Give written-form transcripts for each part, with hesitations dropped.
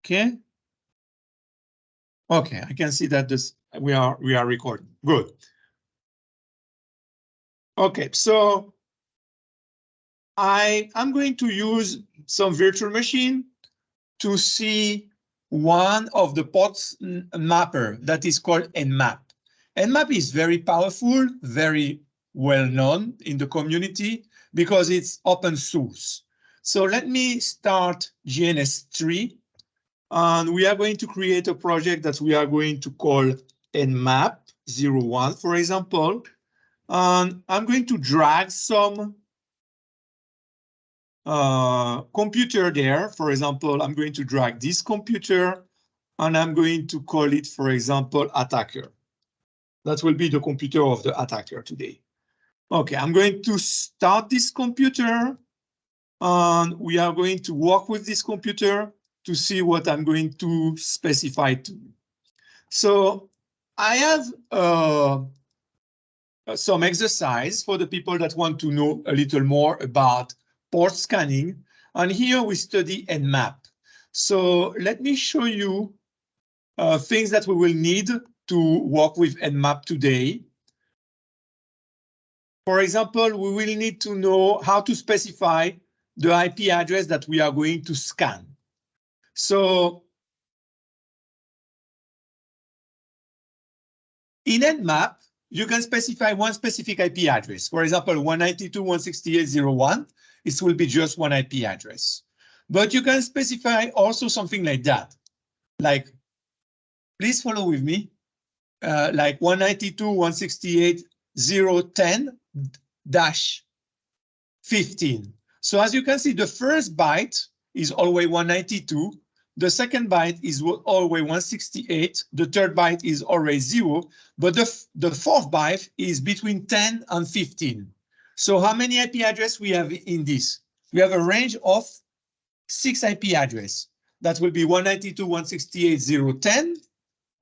Okay. Okay, I can see that we are recording. Good. Okay, so I'm going to use some virtual machine to see one of the ports mapper that is called Nmap. Nmap is very powerful, very well known in the community because it's open source. So let me start GNS3, and we are going to create a project that we are going to call Nmap 01, for example. And I'm going to drag some computer there. For example, I'm going to drag this computer and I'm going to call it, for example, attacker. That will be the computer of the attacker today. Okay, I'm going to start this computer and we are going to work with this computer to see what I'm going to specify to. So I have some exercise for the people that want to know a little more about port scanning. And here we study Nmap. So let me show you things that we will need to work with Nmap today. For example, we will need to know how to specify the IP address that we are going to scan. So in Nmap, you can specify one specific IP address. For example, 192.168.0.1, it will be just one IP address. But you can specify also something like that. Like, please follow with me, like 192.168.0.10-15. So as you can see, the first byte is always 192. The second byte is always 168. The third byte is always 0. But the fourth byte is between 10 and 15. So how many IP addresses we have in this? We have a range of 6 IP addresses. That will be 192.168.0.10,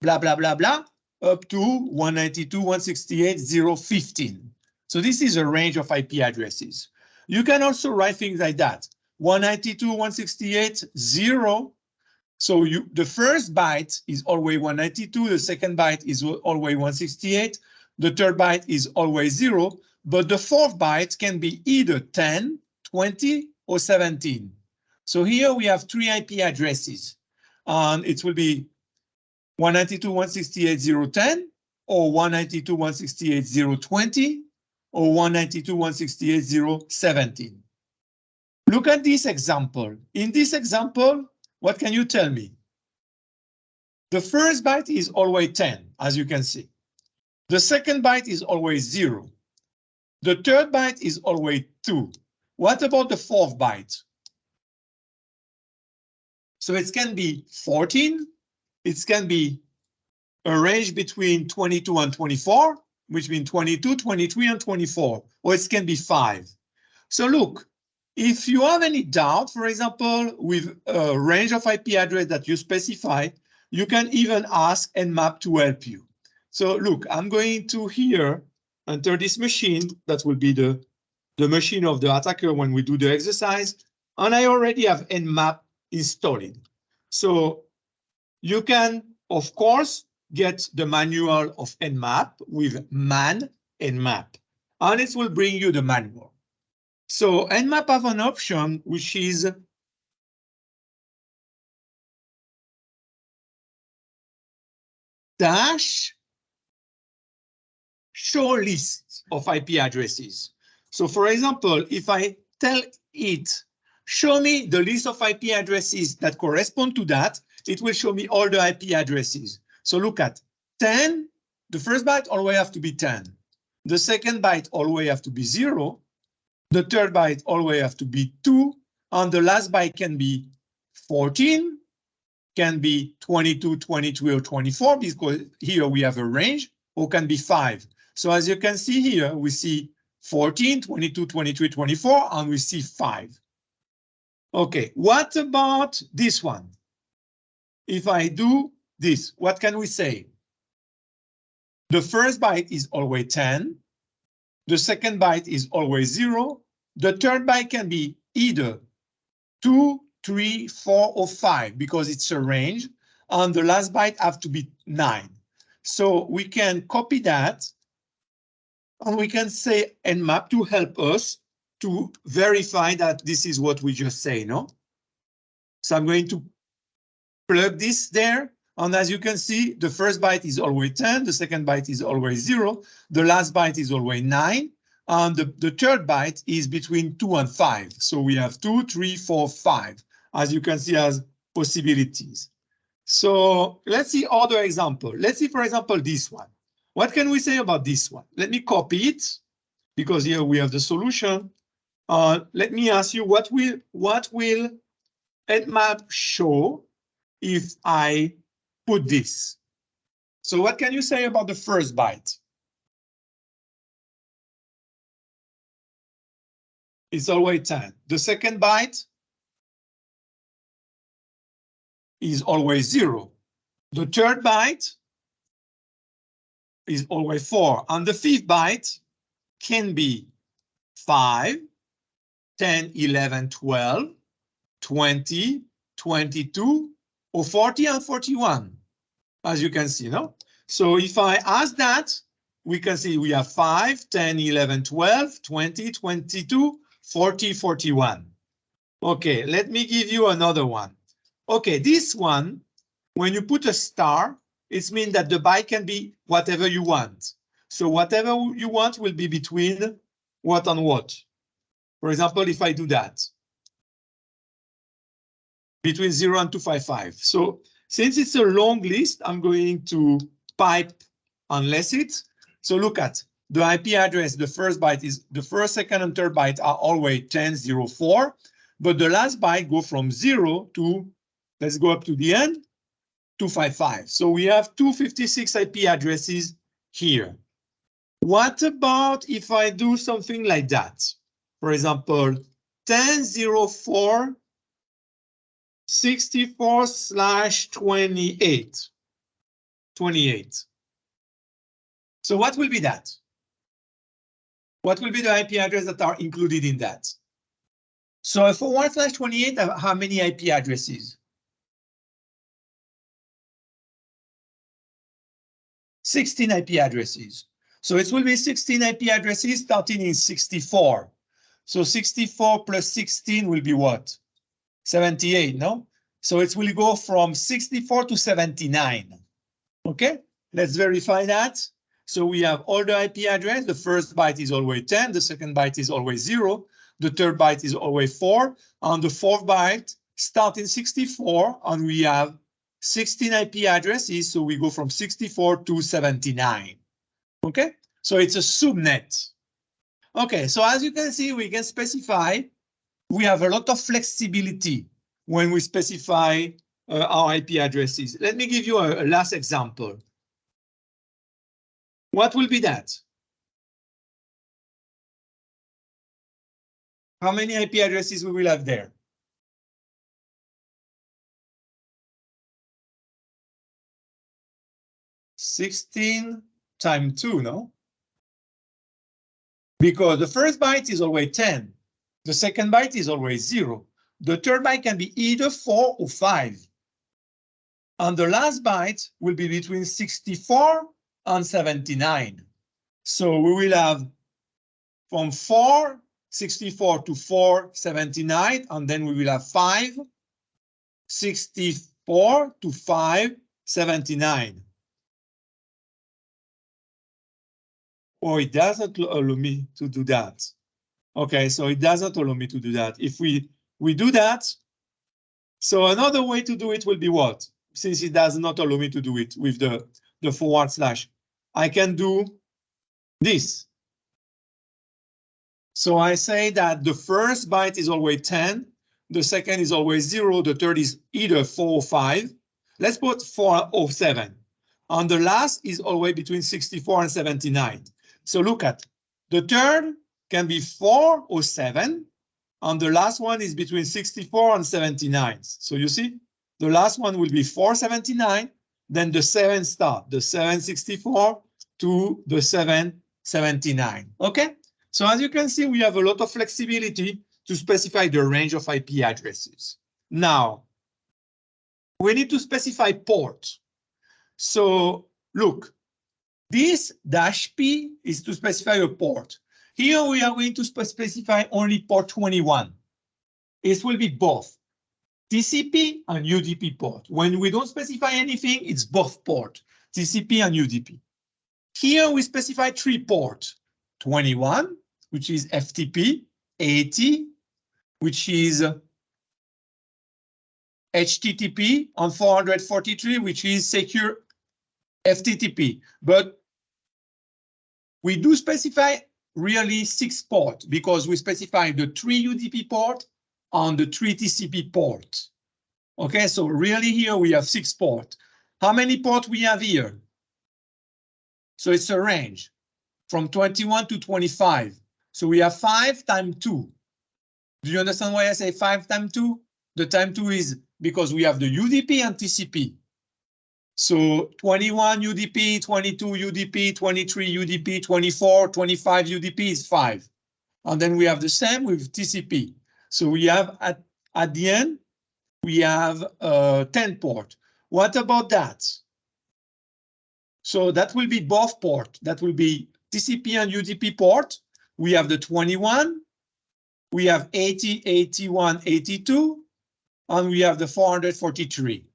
blah, blah, blah, blah, up to 192.168.0.15. So this is a range of IP addresses. You can also write things like that. 192.168.0. So the first byte is always 192, the second byte is always 168, the third byte is always 0, but the fourth byte can be either 10, 20, or 17. So here we have 3 IP addresses, and it will be 192.168.0.10, or 192.168.0.20, or 192.168.0.17. Look at this example. In this example, what can you tell me? The first byte is always 10, as you can see. The second byte is always 0. The third byte is always 2. What about the fourth byte? So it can be 14. It can be a range between 22 and 24, which means 22, 23, and 24, or it can be 5. So look, if you have any doubt, for example, with a range of IP address that you specify, you can even ask Nmap to help you. So look, I'm going to here enter this machine. That will be the machine of the attacker when we do the exercise. And I already have Nmap installed. So you can, of course, get the manual of Nmap with man Nmap, and it will bring you the manual. So Nmap have an option which is dash show list of IP addresses. So for example, if I tell it, show me the list of IP addresses that correspond to that, it will show me all the IP addresses. So look at 10, the first byte always have to be 10. The second byte always have to be 0. The third byte always have to be 2, and the last byte can be 14, can be 22, 23, or 24, because here we have a range, or can be 5. So as you can see here, we see 14, 22, 23, 24, and we see 5. Okay, what about this one? If I do this, what can we say? The first byte is always 10. The second byte is always 0. The third byte can be either 2, 3, 4, or 5 because it's a range, and the last byte have to be 9. So we can copy that, and we can say nmap to help us to verify that this is what we just say, no? So I'm going to plug this there, and as you can see, the first byte is always 10, the second byte is always 0, the last byte is always 9, and the third byte is between 2 and 5. So we have 2, 3, 4, 5, as you can see as possibilities. So let's see other example. Let's see, for example, this one. What can we say about this one? Let me copy it, because here we have the solution. Let me ask you, what will nmap show if I put this? So what can you say about the first byte? It's always 10. The second byte is always 0. The third byte is always 4. And the fifth byte can be 5, 10, 11, 12, 20, 22, or 40 and 41, as you can see, no? So if I ask that, we can see we have 5, 10, 11, 12, 20, 22, 40, 41. Okay, let me give you another one. Okay, this one, when you put a star, it means that the byte can be whatever you want. So whatever you want will be between what and what. For example, if I do that, between 0 and 255. So since it's a long list, I'm going to pipe unless it. So look at the IP address. The first byte is the first, second, and third byte are always 1004, but the last byte go from 0 to, let's go up to the end, 255. So we have 256 IP addresses here. What about if I do something like that? For example, 1004 64/28. 28. So what will be that? What will be the IP address that are included in that? So for 1/28, how many IP addresses? 16 IP addresses. So it will be 16 IP addresses starting in 64. So 64 plus 16 will be what? 78, no? So it will go from 64 to 79. Okay, let's verify that. So we have all the IP address. The first byte is always 10, the second byte is always 0, the third byte is always 4, and the fourth byte starts in 64, and we have 16 IP addresses, so we go from 64 to 79. Okay, so it's a subnet. Okay, so as you can see, we can specify, we have a lot of flexibility when we specify our IP addresses. Let me give you a last example. What will be that? How many IP addresses we will have there? 16 times 2, no? Because the first byte is always 10. The second byte is always 0. The third byte can be either 4 or 5. And the last byte will be between 64 and 79. So we will have from 464 to 479, and then we will have 564 to 579. Oh, it doesn't allow me to do that. Okay, so it doesn't allow me to do that. If we do that, so another way to do it will be what? Since it does not allow me to do it with the forward slash, I can do this. So I say that the first byte is always 10, the second is always 0, the third is either 4 or 5. Let's put 4 or 7. And the last is always between 64 and 79. So look at, the third can be 4 or 7, and the last one is between 64 and 79. So you see, the last one will be 479, then the 7 start, the 764 to the 779, okay? So as you can see, we have a lot of flexibility to specify the range of IP addresses. Now, we need to specify port. So look, this -P is to specify a port. Here we are going to specify only port 21. It will be both TCP and UDP port. When we don't specify anything, it's both port, TCP and UDP. Here we specify 3 ports, 21, which is FTP, 80, which is HTTP, and 443, which is secure FTTP. But we do specify really 6 ports because we specify the 3 UDP port and the 3 TCP port. Okay, so really here we have 6 ports. How many ports we have here? So it's a range from 21 to 25. So we have 5 times 2. Do you understand why I say 5 times 2? The time 2 is because we have the UDP and TCP. So 21 UDP, 22 UDP, 23 UDP, 24, 25 UDP is 5. And then we have the same with TCP. So we have at the end, we have 10 port. What about that? So that will be both port. That will be TCP and UDP port. We have the 21, we have 80, 81, 82, and we have the 443.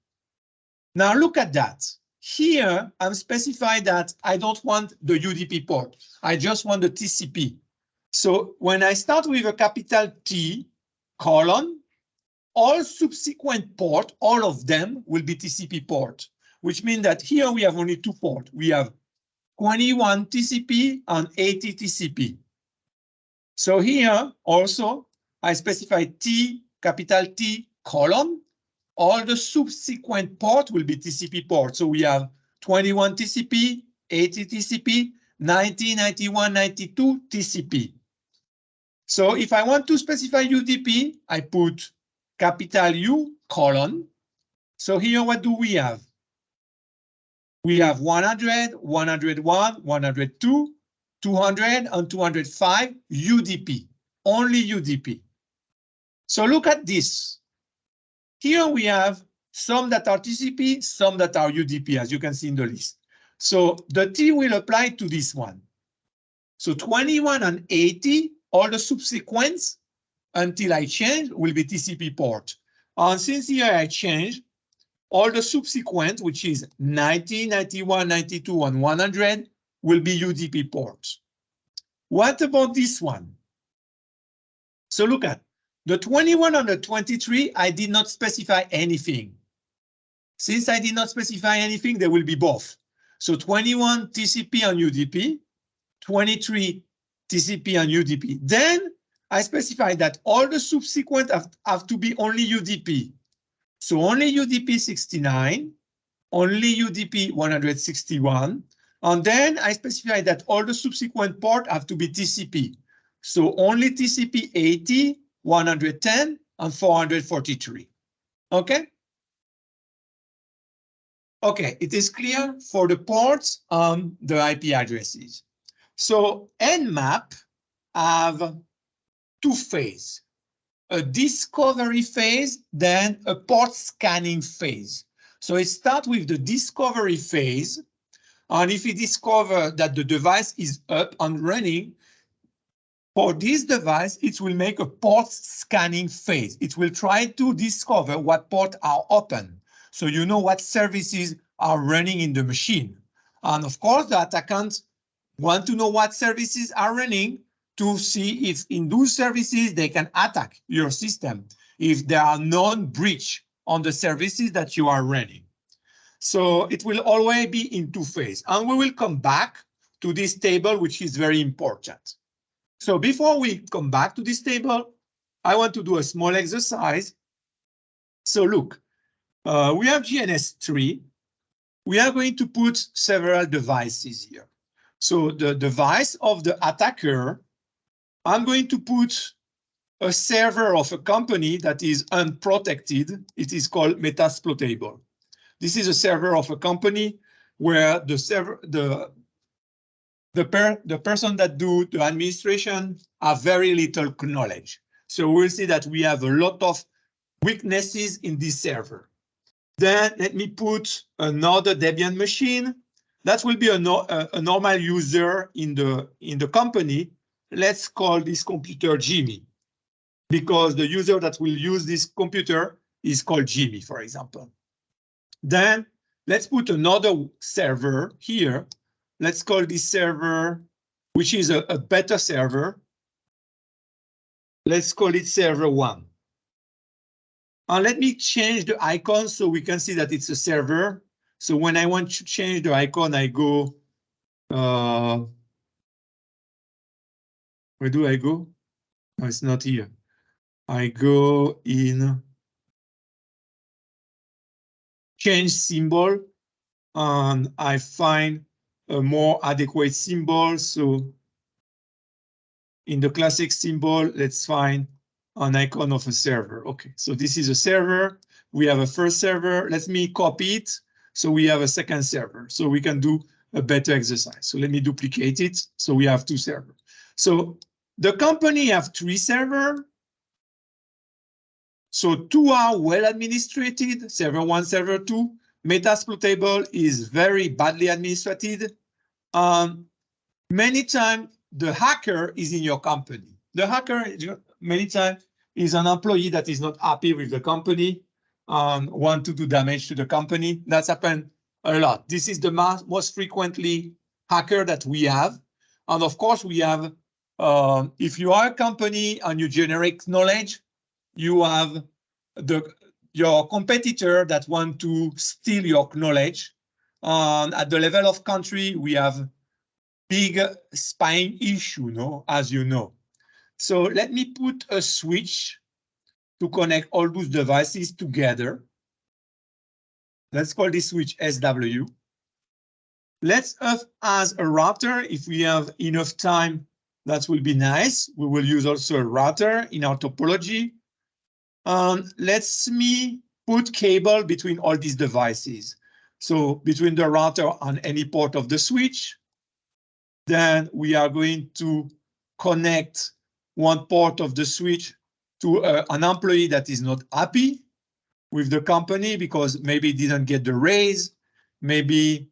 Now look at that. Here, I'm specifying that I don't want the UDP port. I just want the TCP. So when I start with a capital T colon, all subsequent port, all of them will be TCP port, which means that here we have only 2 ports. We have 21 TCP and 80 TCP. So here also, I specify T, capital T colon, all the subsequent port will be TCP port. So we have 21 TCP, 80 TCP, 90, 91, 92 TCP. So if I want to specify UDP, I put capital U colon. So here what do we have? We have 100, 101, 102, 200, and 205 UDP, only UDP. So look at this. Here we have some that are TCP, some that are UDP, as you can see in the list. So the T will apply to this one. So 21 and 80, all the subsequents until I change will be TCP port. And since here I change, all the subsequent, which is 90, 91, 92, and 100, will be UDP ports. What about this one? So look at the 21 and the 23, I did not specify anything. Since I did not specify anything, they will be both. So 21 TCP and UDP, 23 TCP and UDP. Then I specify that all the subsequent have to be only UDP. So only UDP 69, only UDP 161, and then I specify that all the subsequent port have to be TCP. So only TCP 80, 110, and 443. Okay? Okay, it is clear for the ports and the IP addresses. So Nmap have 2 phases. A discovery phase, then a port scanning phase. So it starts with the discovery phase. And if it discovers that the device is up and running, for this device, it will make a port scanning phase. It will try to discover what ports are open. So you know what services are running in the machine. And of course, the attackants want to know what services are running to see if in those services they can attack your system, if there are non-breach on the services that you are running. So it will always be in 2 phases. And we will come back to this table, which is very important. So before we come back to this table, I want to do a small exercise. So look, we have GNS3. We are going to put several devices here. So the device of the attacker, I'm going to put a server of a company that is unprotected. It is called Metasploitable. This is a server of a company where the server, the person that do the administration have very little knowledge. So we'll see that we have a lot of weaknesses in this server. Then let me put another Debian machine. That will be a normal user in the company. Let's call this computer Jimmy, because the user that will use this computer is called Jimmy, for example. Then let's put another server here. Let's call this server, which is a better server. Let's call it server 1. And let me change the icon so we can see that it's a server. So when I want to change the icon, I go, where do I go? No, it's not here. I go in change symbol, and I find a more adequate symbol. So in the classic symbol, let's find an icon of a server. Okay, so this is a server. We have a first server. Let me copy it. So we have a second server. So we can do a better exercise. So let me duplicate it. So we have 2 servers. So the company have 3 servers. So 2 are well administrated, server 1, server 2. Metasploitable is very badly administrated. Many times the hacker is in your company. The hacker many times is an employee that is not happy with the company and want to do damage to the company. That's happened a lot. This is the most frequently hacker that we have. And of course we have, if you are a company and you generate knowledge, you have your competitor that want to steal your knowledge. At the level of country, we have big spying issue, no, as you know. So let me put a switch to connect all those devices together. Let's call this switch SW. Let's have as a router, if we have enough time, that will be nice. We will use also a router in our topology. Let's me put cable between all these devices. So between the router and any port of the switch, then we are going to connect one port of the switch to an employee that is not happy with the company because maybe didn't get the raise, maybe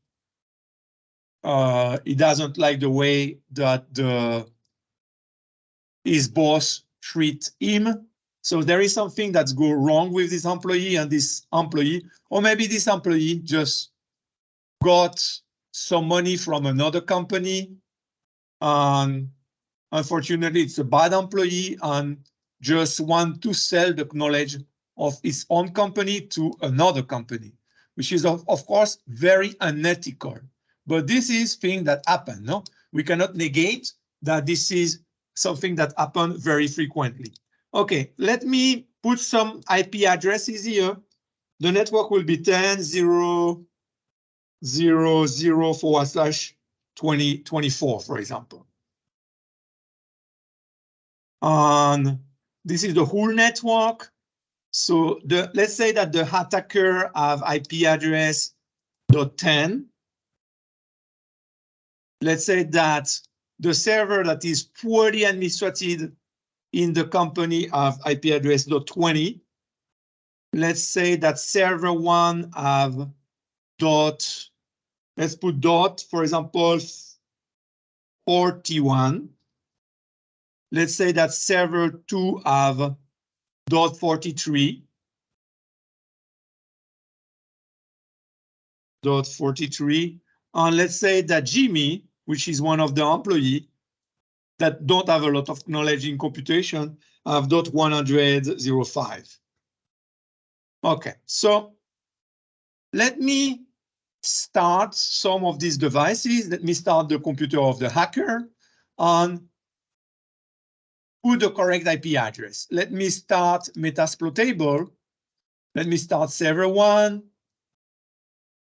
he doesn't like the way that his boss treats him. So there is something that's go wrong with this employee and this employee, or maybe this employee just got some money from another company. And unfortunately, it's a bad employee and just want to sell the knowledge of his own company to another company, which is of course very unethical. But this is thing that happen, no? We cannot negate that this is something that happen very frequently. Okay, let me put some IP addresses here. The network will be 10.0.0.0/2024, for example. And this is the whole network. So let's say that the attacker have IP address .10. Let's say that the server that is poorly administrated in the company have IP address .20. Let's say that server 1 have dot, let's put dot, for example, 41. Let's say that server 2 have dot 43. Dot 43. And let's say that Jimmy, which is one of the employees that don't have a lot of knowledge in computation, have dot 100.05. Okay, so let me start some of these devices. Let me start the computer of the hacker and put the correct IP address. Let me start Metasploitable. Let me start server 1.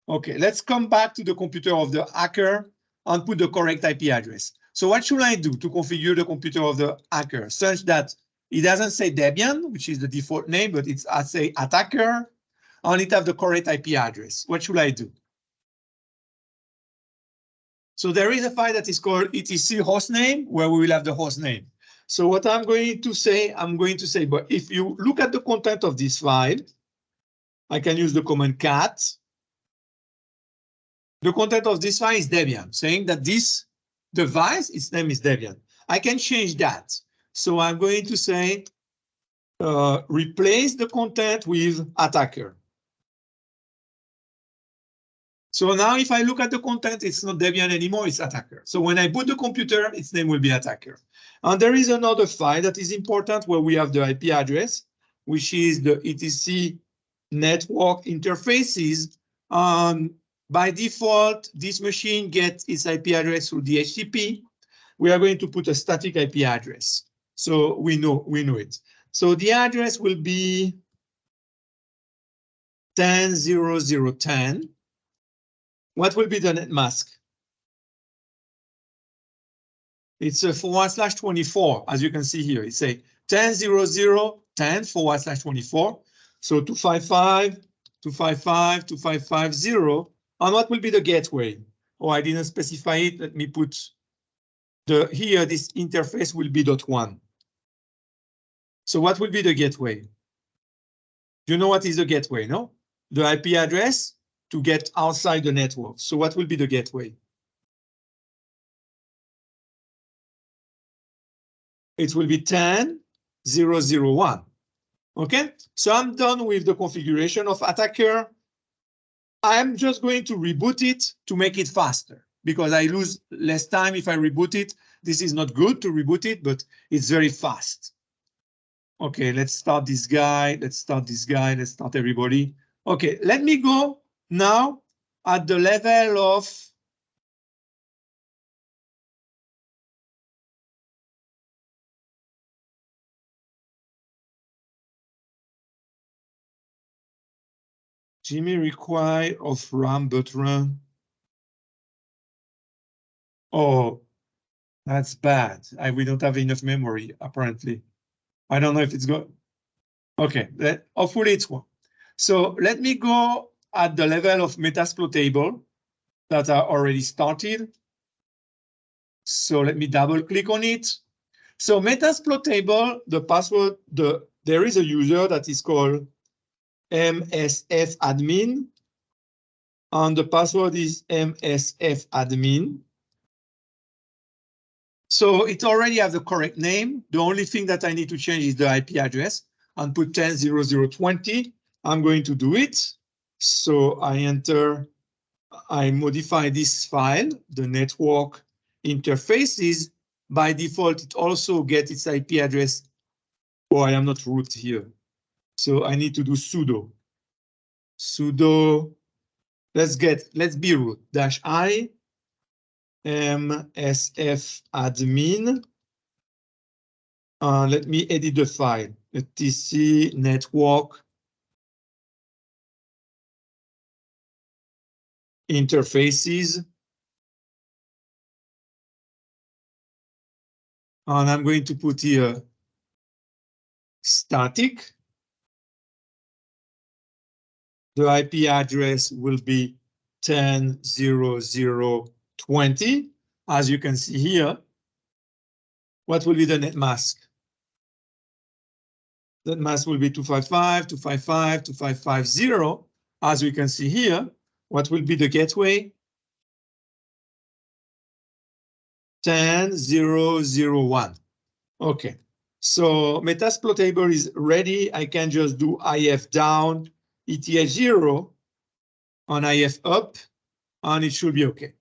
Okay, let's come back to the computer of the hacker and put the correct IP address. So what should I do to configure the computer of the hacker such that it doesn't say Debian, which is the default name, but it's, I say, attacker, and it have the correct IP address? What should I do? So there is a file that is called etc hostname, where we will have the host name. So what I'm going to say, but if you look at the content of this file, I can use the command cat. The content of this file is Debian, saying that this device, its name is Debian. I can change that. So I'm going to say, replace the content with attacker. So now if I look at the content, it's not Debian anymore, it's attacker. So when I boot the computer, its name will be attacker. And there is another file that is important where we have the IP address, which is the etc network interfaces. By default, this machine gets its IP address through DHCP. We are going to put a static IP address. So we know it. So the address will be 10.0.0.10. What will be the net mask? It's a /24, as you can see here. It's a 10.0.0.10/24. So 255.255.255.0. And what will be the gateway? Oh, I didn't specify it. Let me put here, this interface will be .1. So what will be the gateway? You know what is the gateway, no? The IP address to get outside the network. So what will be the gateway? It will be 10.0.0.1. Okay, so I'm done with the configuration of attacker. I'm just going to reboot it to make it faster because I lose less time if I reboot it. This is not good to reboot it, but it's very fast. Okay, let's start this guy. Let's start everybody. Okay, let me go now at the level of Jimmy require of RAM but run. Oh, that's bad. We don't have enough memory, apparently. I don't know if it's good. Okay, hopefully it's one. So let me go at the level of metasploitable that are already started. So let me double click on it. So metasploitable, the password, there is a user that is called msfadmin, and the password is msfadmin. So it already has the correct name. The only thing that I need to change is the IP address and put 10.0.0.20. I'm going to do it. So I modify this file, the network interfaces. By default, it also gets its IP address. Oh, I am not root here. So I need to do sudo. Let's be root -i msfadmin. Let me edit the file. etc network interfaces. And I'm going to put here static. The IP address will be 10.0.0.20. As you can see here, what will be the net mask? That mask will be 255.255.255.0. As we can see here, what will be the gateway? 10.0.0.1. Okay, so metasploitable is ready. I can just do if down ETH0 on if up, and it should be okay.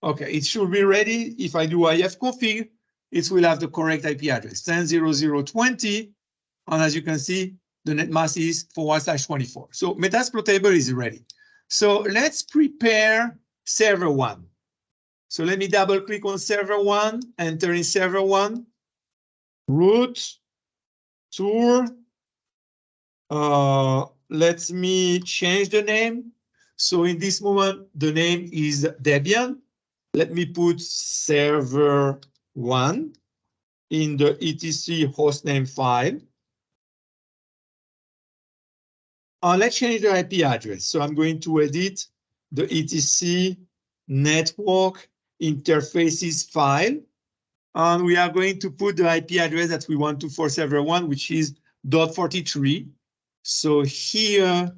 Okay, it should be ready. If I do if config, it will have the correct IP address, 10.0.0.20. And as you can see, the net mask is /24. So metasploitable is ready. So let's prepare server 1. So let me double click on server 1, enter in server 1, root, tour. Let me change the name. So in this moment, the name is Debian. Let me put server 1 in the etc hostname file. Let's change the IP address. So I'm going to edit the etc network interfaces file. And we are going to put the IP address that we want to for server 1, which is .43. So here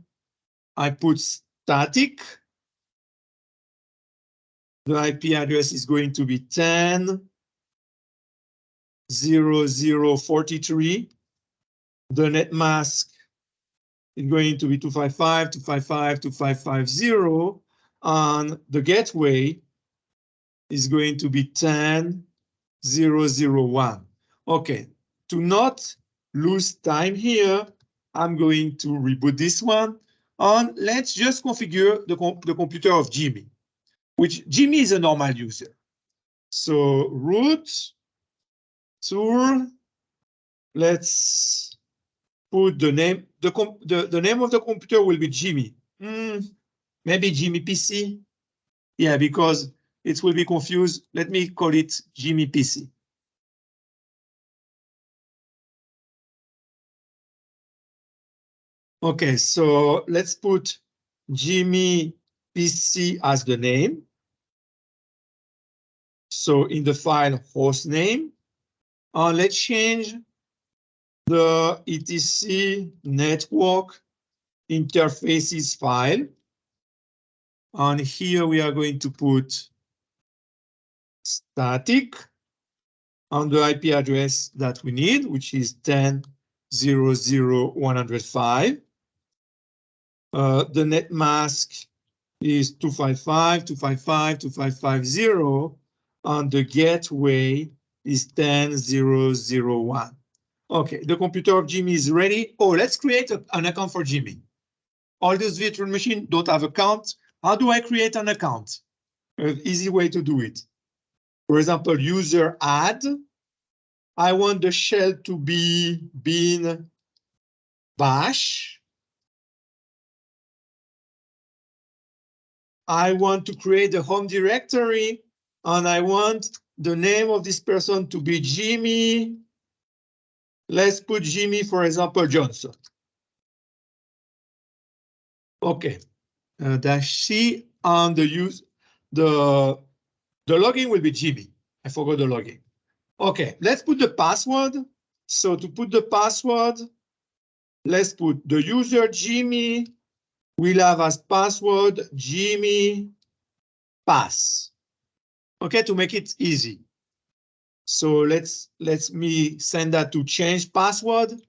I put static. The IP address is going to be 10.0.0.43. The net mask is going to be 255.255.255.0, and the gateway is going to be 10.0.0.1. Okay, to not lose time here, I'm going to reboot this one, and let's just configure the computer of Jimmy, which Jimmy is a normal user. So root tour, let's put the name, the name of the computer will be Jimmy. Maybe Jimmy PC. Yeah, because it will be confused. Let me call it Jimmy PC. Okay, so let's put Jimmy PC as the name. So in the file host name, let's change the etc network interfaces file. And here we are going to put static on the IP address that we need, which is 10.0.0.105. The net mask is 255.255.255.0, and the gateway is 10.0.0.1. Okay, the computer of Jimmy is ready. Oh, let's create an account for Jimmy. All those virtual machines don't have account. How do I create an account? An easy way to do it. For example, user add. I want the shell to be bin bash. I want to create a home directory, and I want the name of this person to be Jimmy. Let's put Jimmy, for example, Johnson. Okay, -C, and the login will be Jimmy. I forgot the login. Okay, let's put the password. So to put the password, let's put the user Jimmy will have as password Jimmy pass. Okay, to make it easy. So let me send that to change password.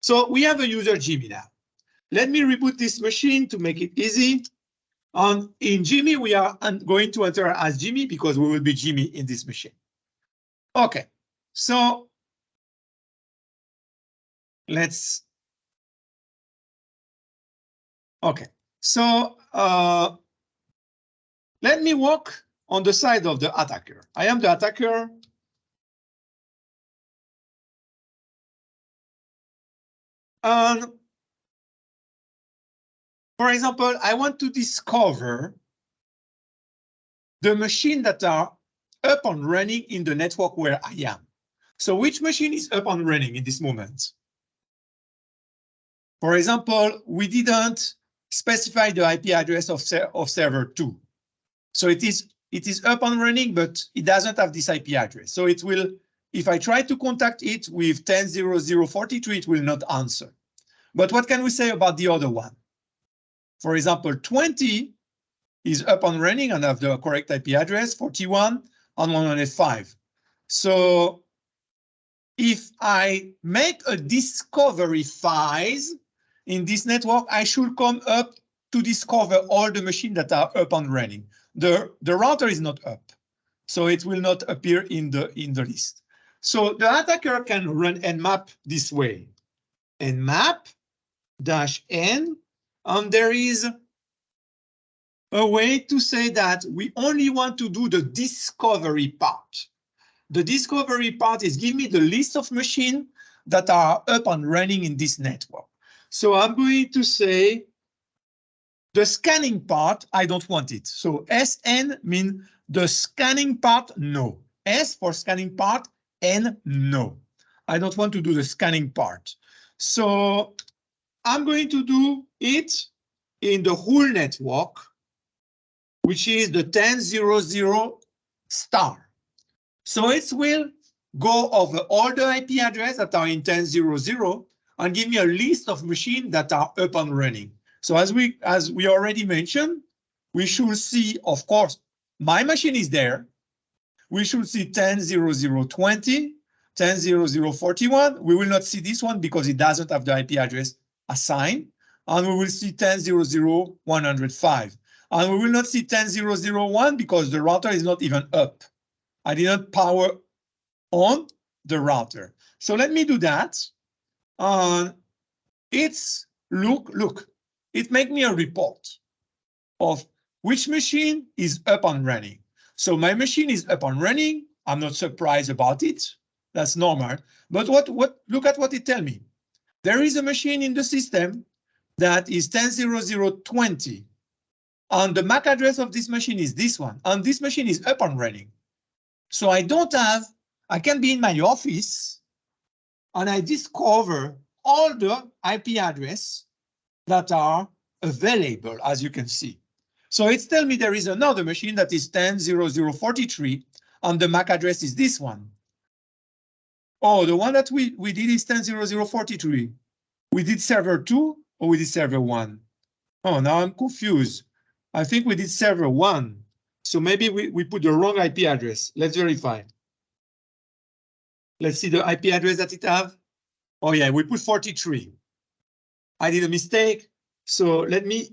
So we have a user Jimmy now. Let me reboot this machine to make it easy. In Jimmy, we are going to enter as Jimmy because we will be Jimmy in this machine. Okay, so let's. Okay, so let me walk on the side of the attacker. I am the attacker. And for example, I want to discover the machine that are up and running in the network where I am. So which machine is up and running in this moment? For example, we didn't specify the IP address of server 2. So it is up and running, but it doesn't have this IP address. So it will, if I try to contact it with 10.0.0.43, it will not answer. But what can we say about the other one? For example, 20 is up and running and have the correct IP address, 41 and 105. So if I make a discovery phase in this network, I should come up to discover all the machines that are up and running. The router is not up, so it will not appear in the list. So the attacker can run nmap this way. nmap-n, and there is a way to say that we only want to do the discovery part. The discovery part is give me the list of machines that are up and running in this network. So I'm going to say the scanning part, I don't want it. So SN means the scanning part, no. S for scanning part, N, no. I don't want to do the scanning part. So I'm going to do it in the whole network, which is the 10.0.0 star. So it will go over all the IP addresses that are in 10.0.0 and give me a list of machines that are up and running. So as we already mentioned, we should see, of course, my machine is there. We should see 10.0.0.20, 10.0.0.41. We will not see this one because it doesn't have the IP address assigned. And we will see 10.0.0.105. And we will not see 10.0.0.1 because the router is not even up. I did not power on the router. So let me do that. It's look, it makes me a report of which machine is up and running. So my machine is up and running. I'm not surprised about it. That's normal. But look at what it tells me. There is a machine in the system that is 10.0.0.20. And the MAC address of this machine is this one. And this machine is up and running. So I can be in my office and I discover all the IP address that are available, as you can see. So it's telling me there is another machine that is 10.0.0.43 and the MAC address is this one. Oh, the one that we did is 10.0.0.43. We did server 2 or we did server 1? Oh, now I'm confused. I think we did server 1. So maybe we put the wrong IP address. Let's verify. Let's see the IP address that it have. Oh yeah, we put 43. I did a mistake. So let me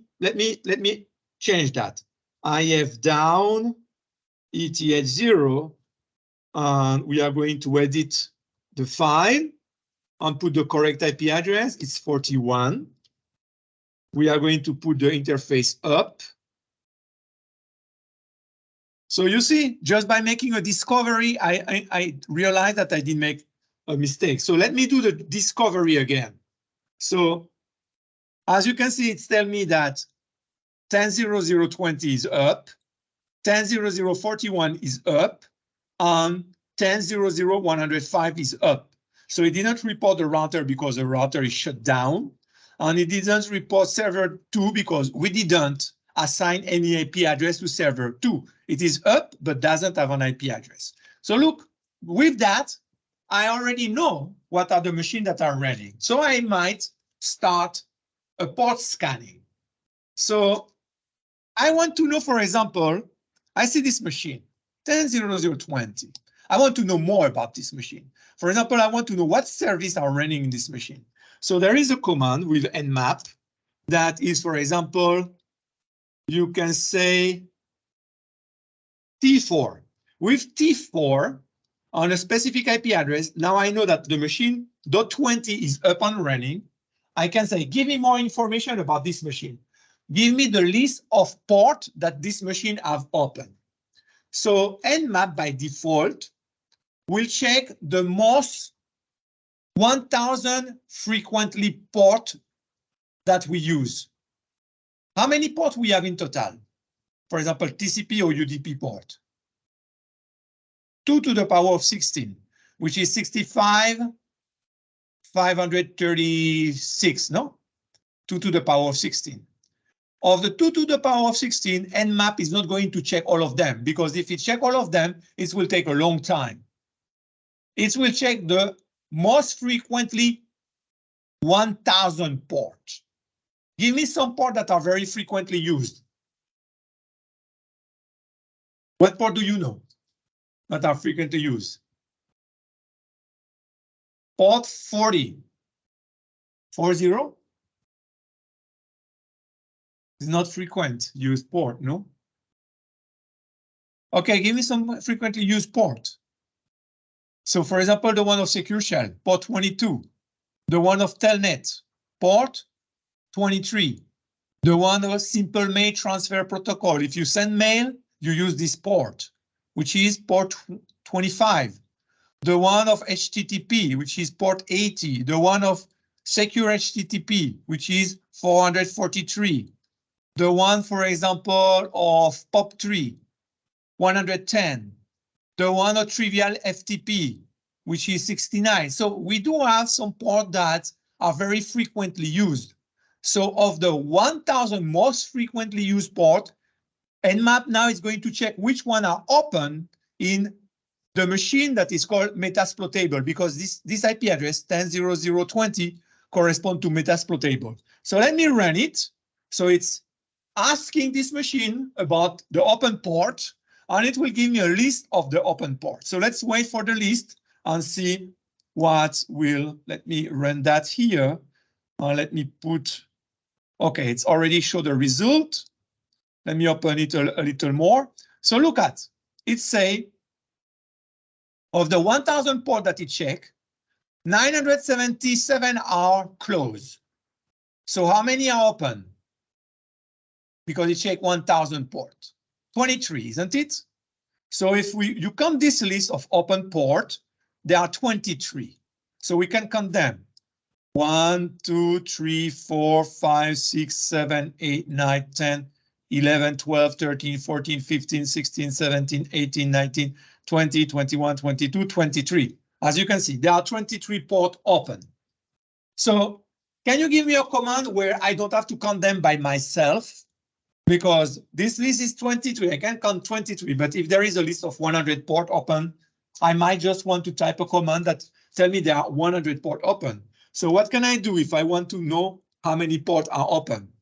change that. IF down ETH0, and we are going to edit the file and put the correct IP address. It's 41. We are going to put the interface up. So you see, just by making a discovery, I realized that I did make a mistake. So let me do the discovery again. So as you can see, it's telling me that 10.0.0.20 is up, 10.0.0.41 is up, and 10.0.0.105 is up. So it didn't report the router because the router is shut down, and it didn't report server 2 because we didn't assign any IP address to server 2. It is up, but doesn't have an IP address. So look, with that, I already know what are the machines that are running. So I might start a port scanning. So I want to know, for example, I see this machine, 10.0.0.20. I want to know more about this machine. For example, I want to know what service are running in this machine. So there is a command with nmap that is, for example, you can say T4. With T4 on a specific IP address, now I know that the machine .20 is up and running. I can say, give me more information about this machine. Give me the list of ports that this machine have open. So nmap by default will check the most 1000 frequently port that we use. How many ports we have in total? For example, TCP or UDP port. 2 to the power of 16, which is 65,536, no? 2 to the power of 16. Of the 2 to the power of 16, nmap is not going to check all of them, because if it check all of them, it will take a long time. It will check the most frequently 1000 ports. Give me some ports that are very frequently used. What port do you know that are frequently used? Port 40. 40? It's not frequent used port, no? Okay, give me some frequently used port. So for example, the one of Secure Shell, port 22. The one of Telnet, port 23. The one of Simple Mail Transfer Protocol. If you send mail, you use this port, which is port 25. The one of HTTP, which is port 80. The one of Secure HTTP, which is 443. The one, for example, of POP3, 110. The one of Trivial FTP, which is 69. So we do have some ports that are very frequently used. So of the 1000 most frequently used ports, nmap now is going to check which one are open in the machine that is called metasploitable, because this IP address 10.0.0.20 correspond to metasploitable. So let me run it. So it's asking this machine about the open port, and it will give me a list of the open ports. So let's wait for the list and see what will, let me run that here. Let me put, okay, it's already showed the result. Let me open it a little more. So look at, it say, of the 1,000 port that it checked, 977 are closed. So how many are open? Because it checked 1,000 port. 23, isn't it? So if you count this list of open port, there are 23. So we can count them. 1, 2, 3, 4, 5, 6, 7, 8, 9, 10, 11, 12, 13, 14, 15, 16, 17, 18, 19, 20, 21, 22, 23. As you can see, there are 23 ports open. So can you give me a command where I don't have to count them by myself? Because this list is 23, I can count 23, but if there is a list of 100 port open, I might just want to type a command that tell me there are 100 port open. So what can I do if I want to know how many ports are open?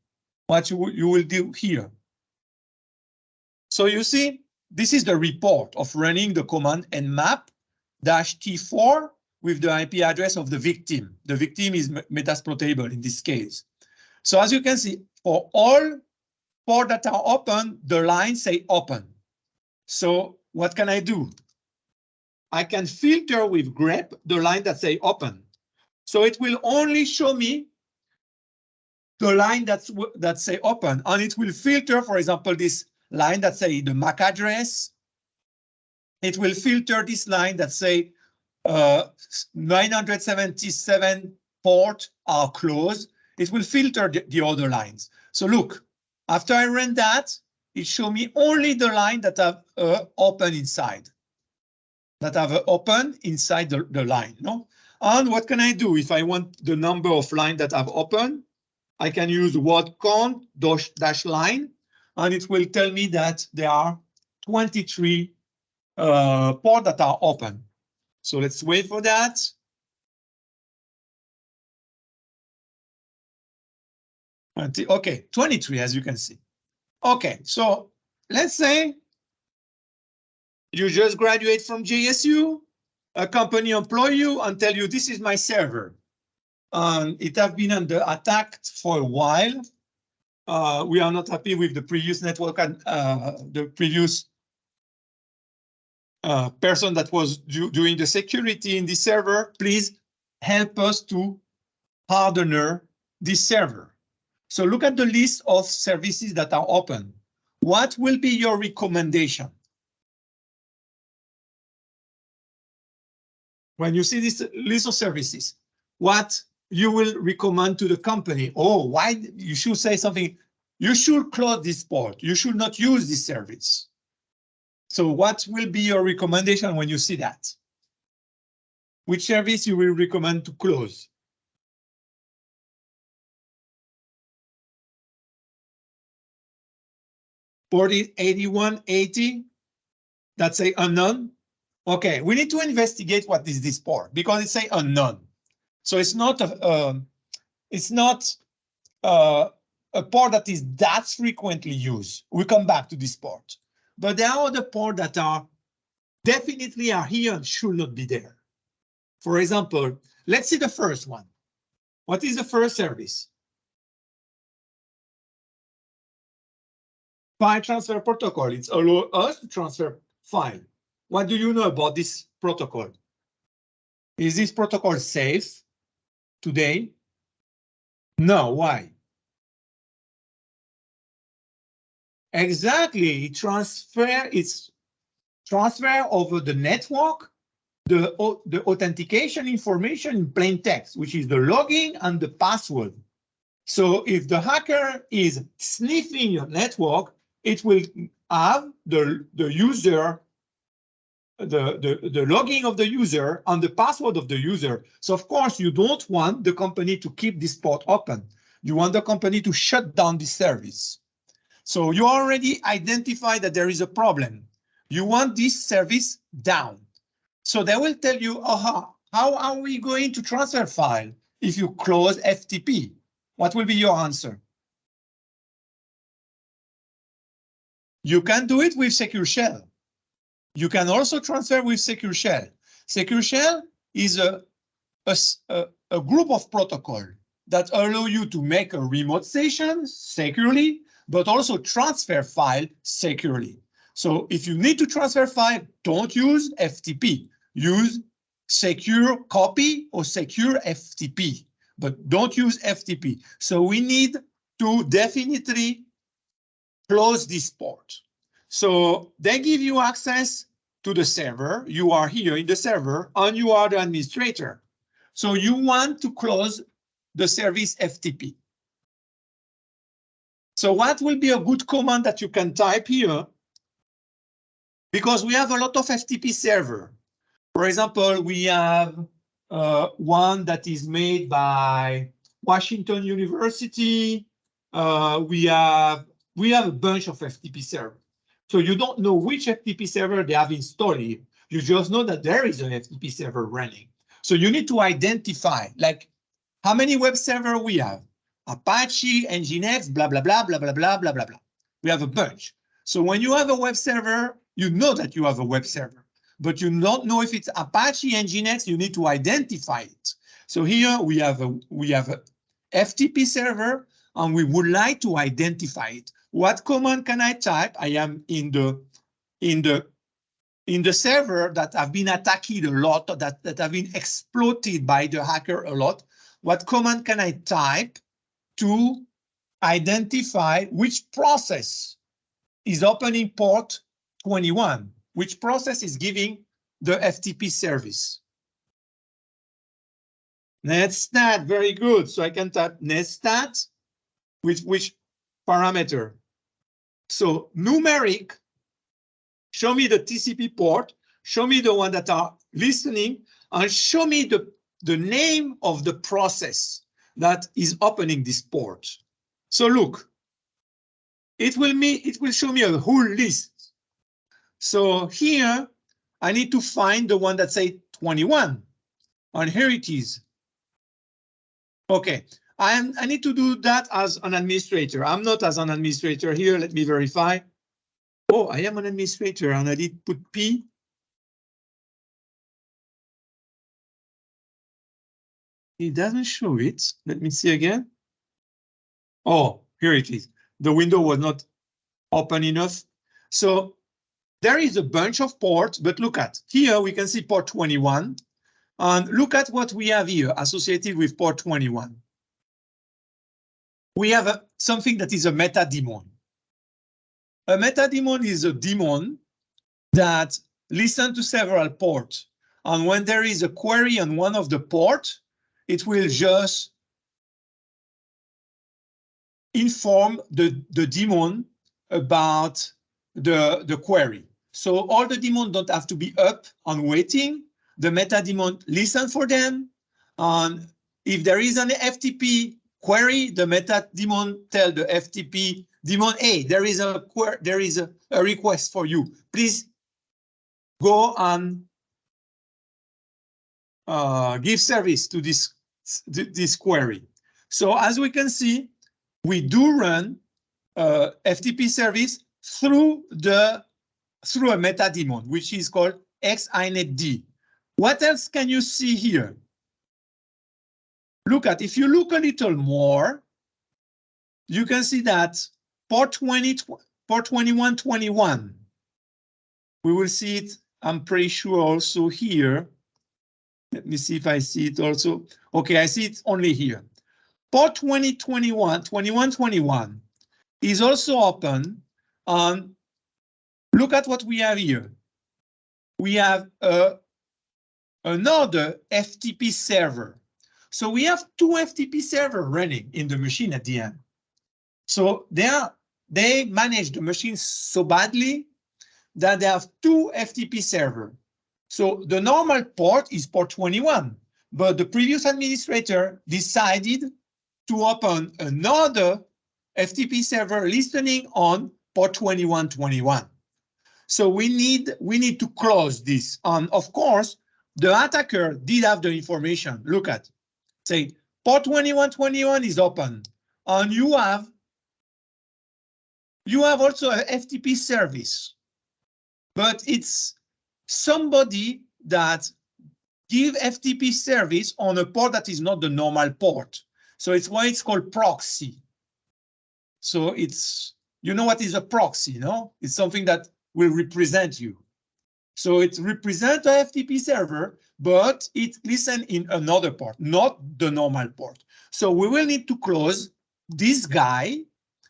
What you will do here. So you see, this is the report of running the command nmap-t4 with the IP address of the victim. The victim is metasploitable in this case. So as you can see, for all ports that are open, the lines say open. So what can I do? I can filter with grep the line that say open. So it will only show me the line that say open, and it will filter, for example, this line that say the MAC address. It will filter this line that say 977 port are closed. It will filter the other lines. So look, after I run that, it show me only the line that have open inside. That have open inside the line, no? And what can I do if I want the number of lines that have open? I can use word count dash line, and it will tell me that there are 23 ports that are open. So let's wait for that. Okay, 23, as you can see. Okay, so let's say you just graduate from JSU, a company employ you and tell you this is my server. It has been under attack for a while. We are not happy with the previous network and the previous person that was doing the security in the server. Please help us to harden this server. So look at the list of services that are open. What will be your recommendation? When you see this list of services, what you will recommend to the company? Oh, why you should say something? You should close this port. You should not use this service. So what will be your recommendation when you see that? Which service you will recommend to close? Port 8180, that's a unknown. Okay, we need to investigate what is this port because it's a unknown. So it's not a port that is that frequently used. We come back to this port, but there are other ports that are definitely are here and should not be there. For example, let's see the first one. What is the first service? File transfer protocol. It's allow us to transfer file. What do you know about this protocol? Is this protocol safe today? No, why? Exactly, it's transfer over the network, the authentication information in plain text, which is the login and the password. So if the hacker is sniffing your network, it will have the user, the login of the user and the password of the user. So of course you don't want the company to keep this port open. You want the company to shut down this service. So you already identified that there is a problem. You want this service down. So they will tell you, how are we going to transfer file if you close FTP? What will be your answer? You can do it with Secure Shell. You can also transfer with Secure Shell. Secure Shell is a group of protocol that allow you to make a remote station securely, but also transfer file securely. So if you need to transfer file, don't use FTP. Use secure copy or secure FTP, but don't use FTP. So we need to definitely close this port. So they give you access to the server. You are here in the server and you are the administrator. So you want to close the service FTP. So what will be a good command that you can type here? Because we have a lot of FTP server. For example, we have one that is made by Washington University. We have a bunch of FTP servers. So you don't know which FTP server they have installed here. You just know that there is an FTP server running. So you need to identify, like, how many web servers we have. Apache, Nginx, blah, blah, blah, blah, blah, blah, blah, blah, blah. We have a bunch. So when you have a web server, you know that you have a web server, but you don't know if it's Apache, Nginx, you need to identify it. So here we have a FTP server, and we would like to identify it. What command can I type? I am in the server that have been attacked a lot, that have been exploited by the hacker a lot. What command can I type to identify which process is opening port 21? Which process is giving the FTP service? Netstat, very good. So I can type netstat with which parameter? So numeric, show me the TCP port, show me the one that are listening, and show me the name of the process that is opening this port. So look, it will show me a whole list. So here I need to find the one that says 21, and here it is. Okay, I need to do that as an administrator. I'm not as an administrator here. Let me verify. Oh, I am an administrator, and I did put P. It doesn't show it. Let me see again. Oh, here it is. The window was not open enough. So there is a bunch of ports, but look at here, we can see port 21. And look at what we have here associated with port 21. We have something that is a meta daemon. A meta daemon is a daemon that listens to several ports. And when there is a query on one of the ports, it will just inform the daemon about the query. So all the daemons don't have to be up and waiting. The meta daemon listen for them. And if there is an FTP query, the meta daemon tell the FTP daemon, hey, there is a request for you. Please go and give service to this query. So as we can see, we do run FTP service through a meta daemon, which is called xinetd. What else can you see here? If you look a little more, you can see that port 2121. We will see it, I'm pretty sure, also here. Let me see if I see it also. Okay, I see it only here. Port 2121 is also open. Look at what we have here. We have another FTP server. So we have two FTP servers running in the machine at the end. So they manage the machine so badly that they have two FTP servers. So the normal port is port 21, but the previous administrator decided to open another FTP server listening on port 2121. So we need to close this. Of course, the attacker did have the information. Look at, say, port 2121 is open, and you have also a FTP service, but it's somebody that give FTP service on a port that is not the normal port. So it's why it's called proxy. So it's, you know what is a proxy, no? It's something that will represent you. So it represents a FTP server, but it listens in another port, not the normal port. So we will need to close this guy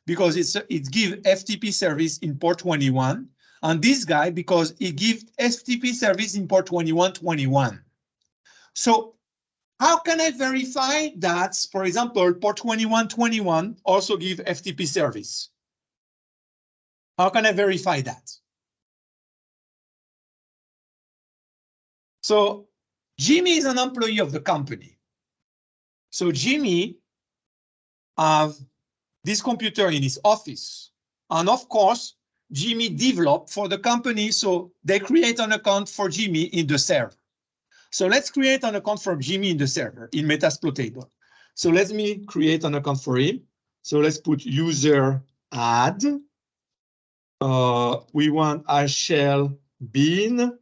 because it gives FTP service in port 21, and this guy because it gives FTP service in port 2121. So how can I verify that, for example, port 2121 also gives FTP service? How can I verify that? So Jimmy is an employee of the company. So Jimmy have this computer in his office. And of course, Jimmy developed for the company, so they create an account for Jimmy in the server. So let's create an account for Jimmy in the server in Metasploitable. So let me create an account for him. So let's put user add. We want a shell bin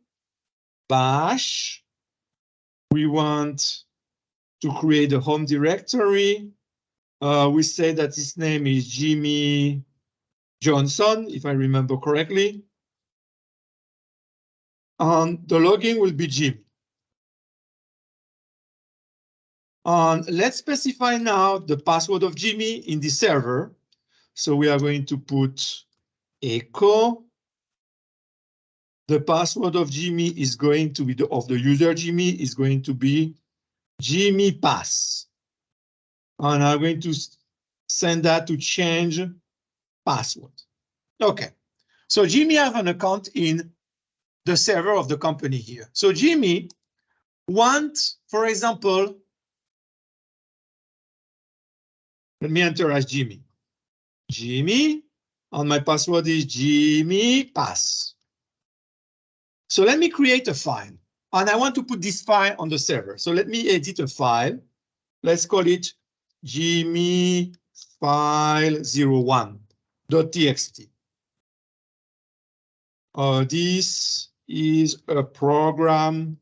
bash. We want to create a home directory. We say that his name is Jimmy Johnson, if I remember correctly. And the login will be Jimmy. And let's specify now the password of Jimmy in the server. So we are going to put echo. The password of Jimmy is going to be of the user Jimmy is going to be Jimmy pass. And I'm going to send that to change password. Okay. So Jimmy have an account in the server of the company here. So Jimmy wants, for example, let me enter as Jimmy. Jimmy, and my password is Jimmy pass. So let me create a file, and I want to put this file on the server. So let me edit a file. Let's call it Jimmy file01.txt. This is a program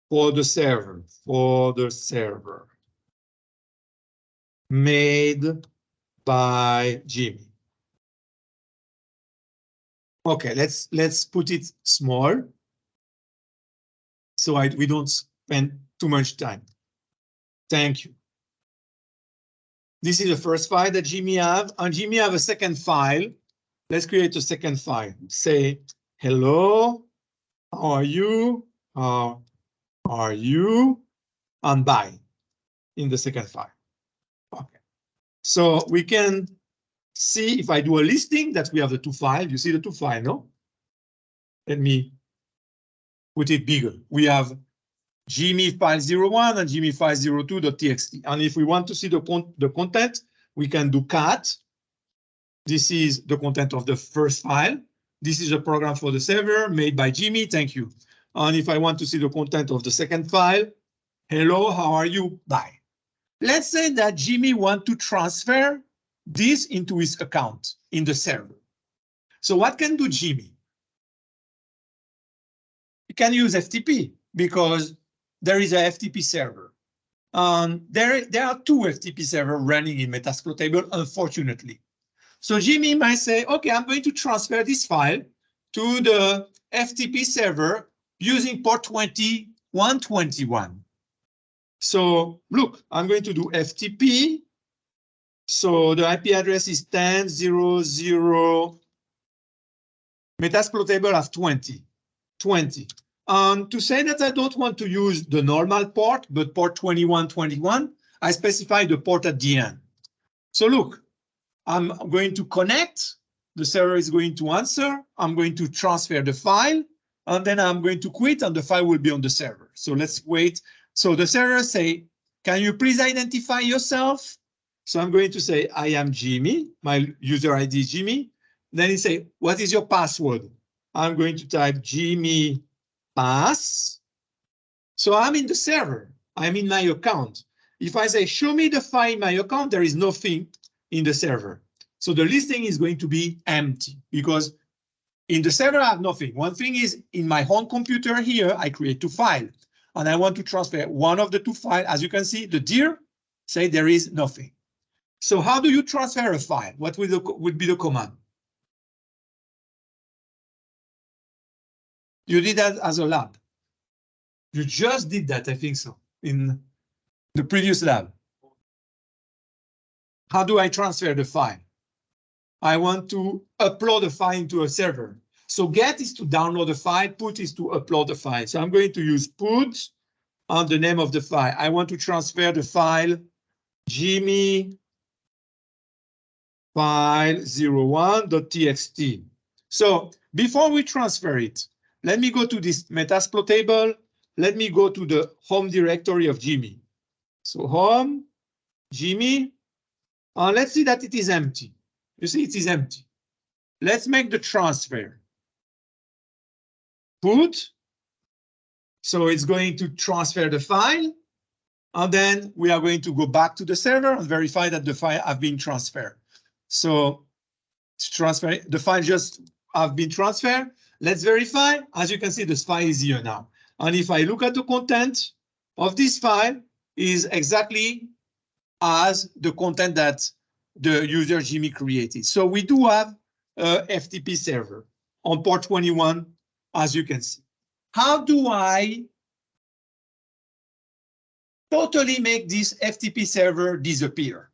for the server, made by Jimmy. Okay, let's put it small so we don't spend too much time. Thank you. This is the first file that Jimmy have, and Jimmy have a second file. Let's create a second file. Say, hello, how are you? How are you? And bye in the second file. Okay. So we can see if I do a listing that we have the two files. You see the two files, no? Let me put it bigger. We have Jimmy file01 and Jimmy file02.txt. And if we want to see the content, we can do cat. This is the content of the first file. This is a program for the server made by Jimmy. Thank you. And if I want to see the content of the second file, hello, how are you? Bye. Let's say that Jimmy wants to transfer this into his account in the server. So what can do Jimmy? He can use FTP because there is a FTP server. There are two FTP servers running in Metasploitable, unfortunately. So Jimmy might say, okay, I'm going to transfer this file to the FTP server using port 2121. So look, I'm going to do FTP. So the IP address is 10.0.0. Metasploitable has 20. To say that I don't want to use the normal port, but port 2121, I specify the port at the end. So look, I'm going to connect, the server is going to answer, I'm going to transfer the file, and then I'm going to quit and the file will be on the server. So let's wait. So the server say, can you please identify yourself? So I'm going to say, I am Jimmy, my user ID is Jimmy. Then you say, what is your password? I'm going to type Jimmy pass. So I'm in the server. I'm in my account. If I say, show me the file in my account, there is nothing in the server. So the listing is going to be empty because in the server, I have nothing. One thing is in my home computer here, I create 2 files and I want to transfer one of the 2 files. As you can see, the dir say there is nothing. So how do you transfer a file? What would be the command? You did that as a lab. You just did that, I think so, in the previous lab. How do I transfer the file? I want to upload a file into a server. So get is to download the file, put is to upload the file. So I'm going to use put on the name of the file. I want to transfer the file Jimmy file 01.txt. So before we transfer it, let me go to this Metasploitable. Let me go to the home directory of Jimmy. So home, Jimmy, and let's see that it is empty. You see, it is empty. Let's make the transfer. Put. So it's going to transfer the file. And then we are going to go back to the server and verify that the file have been transferred. So transfer, the file just have been transferred. Let's verify. As you can see, this file is here now. And if I look at the content of this file, is exactly as the content that the user Jimmy created. So we do have a FTP server on port 21, as you can see. How do I totally make this FTP server disappear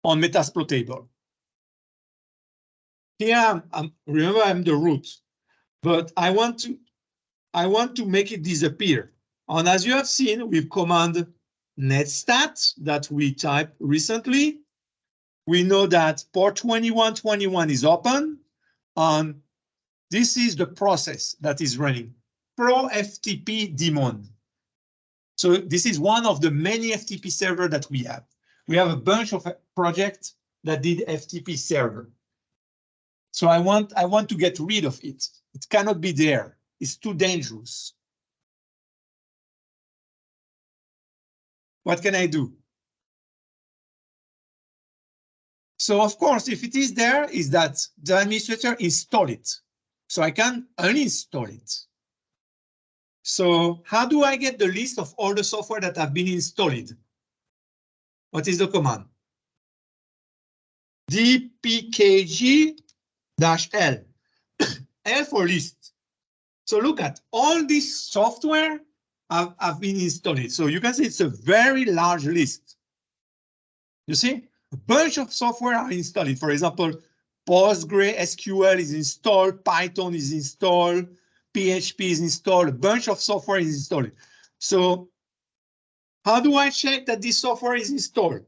on Metasploitable? Here, remember I'm the root, but I want to make it disappear. And as you have seen with command netstat that we typed recently, we know that port 2121 is open, and this is the process that is running, pro FTP daemon. So this is one of the many FTP servers that we have. We have a bunch of projects that did FTP server. So I want to get rid of it. It cannot be there. It's too dangerous. What can I do? So of course, if it is there, is that the administrator install it. So I can uninstall it. So how do I get the list of all the software that have been installed? What is the command? dpkg-l, L for list. So look at all this software have been installed. So you can see it's a very large list. You see, a bunch of software are installed. For example, PostgreSQL is installed, Python is installed, PHP is installed, a bunch of software is installed. So how do I check that this software is installed?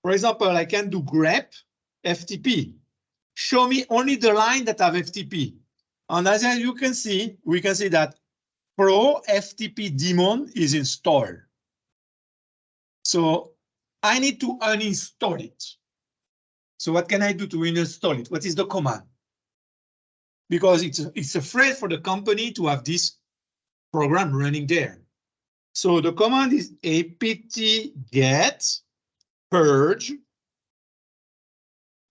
For example, I can do grep FTP. Show me only the line that have FTP. And as you can see, we can see that Pro FTP daemon is installed. So I need to uninstall it. So what can I do to uninstall it? What is the command? Because it's afraid for the company to have this program running there. So the command is apt-get purge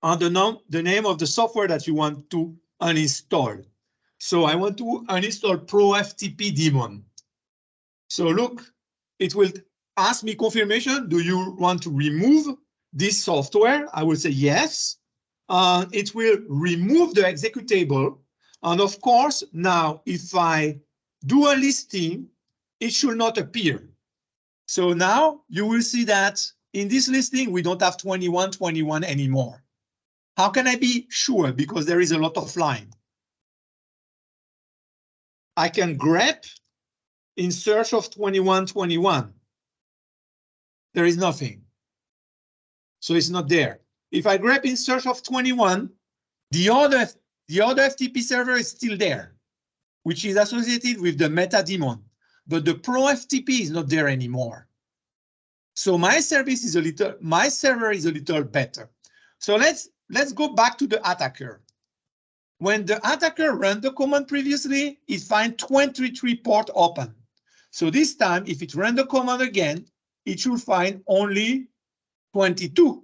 and the name of the software that you want to uninstall. So I want to uninstall Pro FTP daemon. So look, it will ask me confirmation. Do you want to remove this software? I will say yes. It will remove the executable. And of course, now if I do a listing, it should not appear. So now you will see that in this listing, we don't have 2121 anymore. How can I be sure? Because there is a lot of line. I can grep in search of 2121. There is nothing. So it's not there. If I grep in search of 21, the other FTP server is still there, which is associated with the meta daemon, but the Pro FTP is not there anymore. So my server is a little better. So let's go back to the attacker. when the attacker ran the command previously, it finds 23 ports open. So this time, if it ran the command again, it should find only 22.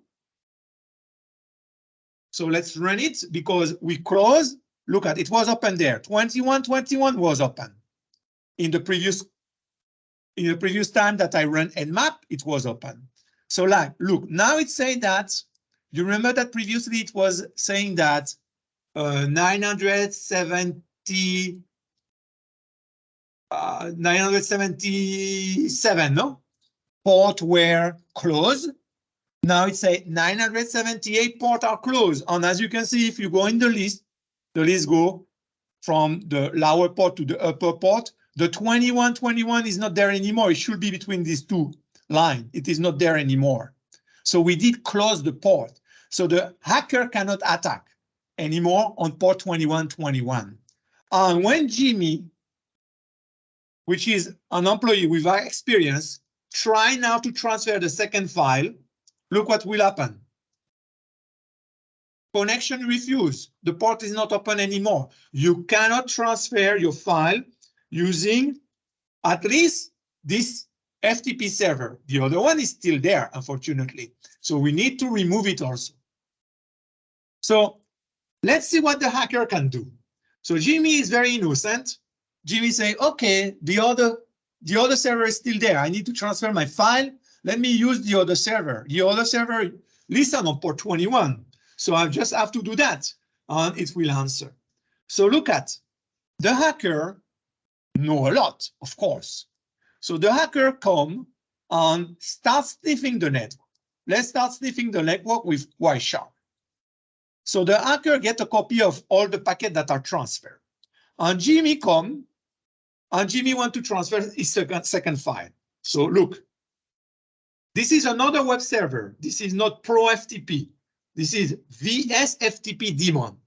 So let's run it because we close. Look at it was open there. 21 was open. In the previous time that I ran nmap, it was open. So like, look, now it's saying that, you remember that previously it was saying that 977, no? Port were closed. Now it's a 978 ports are closed. And as you can see, if you go in the list go from the lower port to the upper port. The 21 is not there anymore. It should be between these two lines. It is not there anymore. So we did close the port. So the hacker cannot attack anymore on port 21. And when Jimmy, which is an employee with experience, try now to transfer the second file, look what will happen. Connection refused. The port is not open anymore. You cannot transfer your file using at least this FTP server. The other one is still there, unfortunately. So we need to remove it also. So let's see what the hacker can do. So Jimmy is very innocent. Jimmy say, okay, the other server is still there. I need to transfer my file. Let me use the other server. The other server listen on port 21. So I just have to do that and it will answer. So look at the hacker know a lot, of course. So the hacker come and start sniffing the network. Let's start sniffing the network with Wireshark. So the hacker get a copy of all the packets that are transferred. And Jimmy come, and Jimmy want to transfer his second file. So look, this is another web server. This is not Pro FTP. This is VSFTP daemon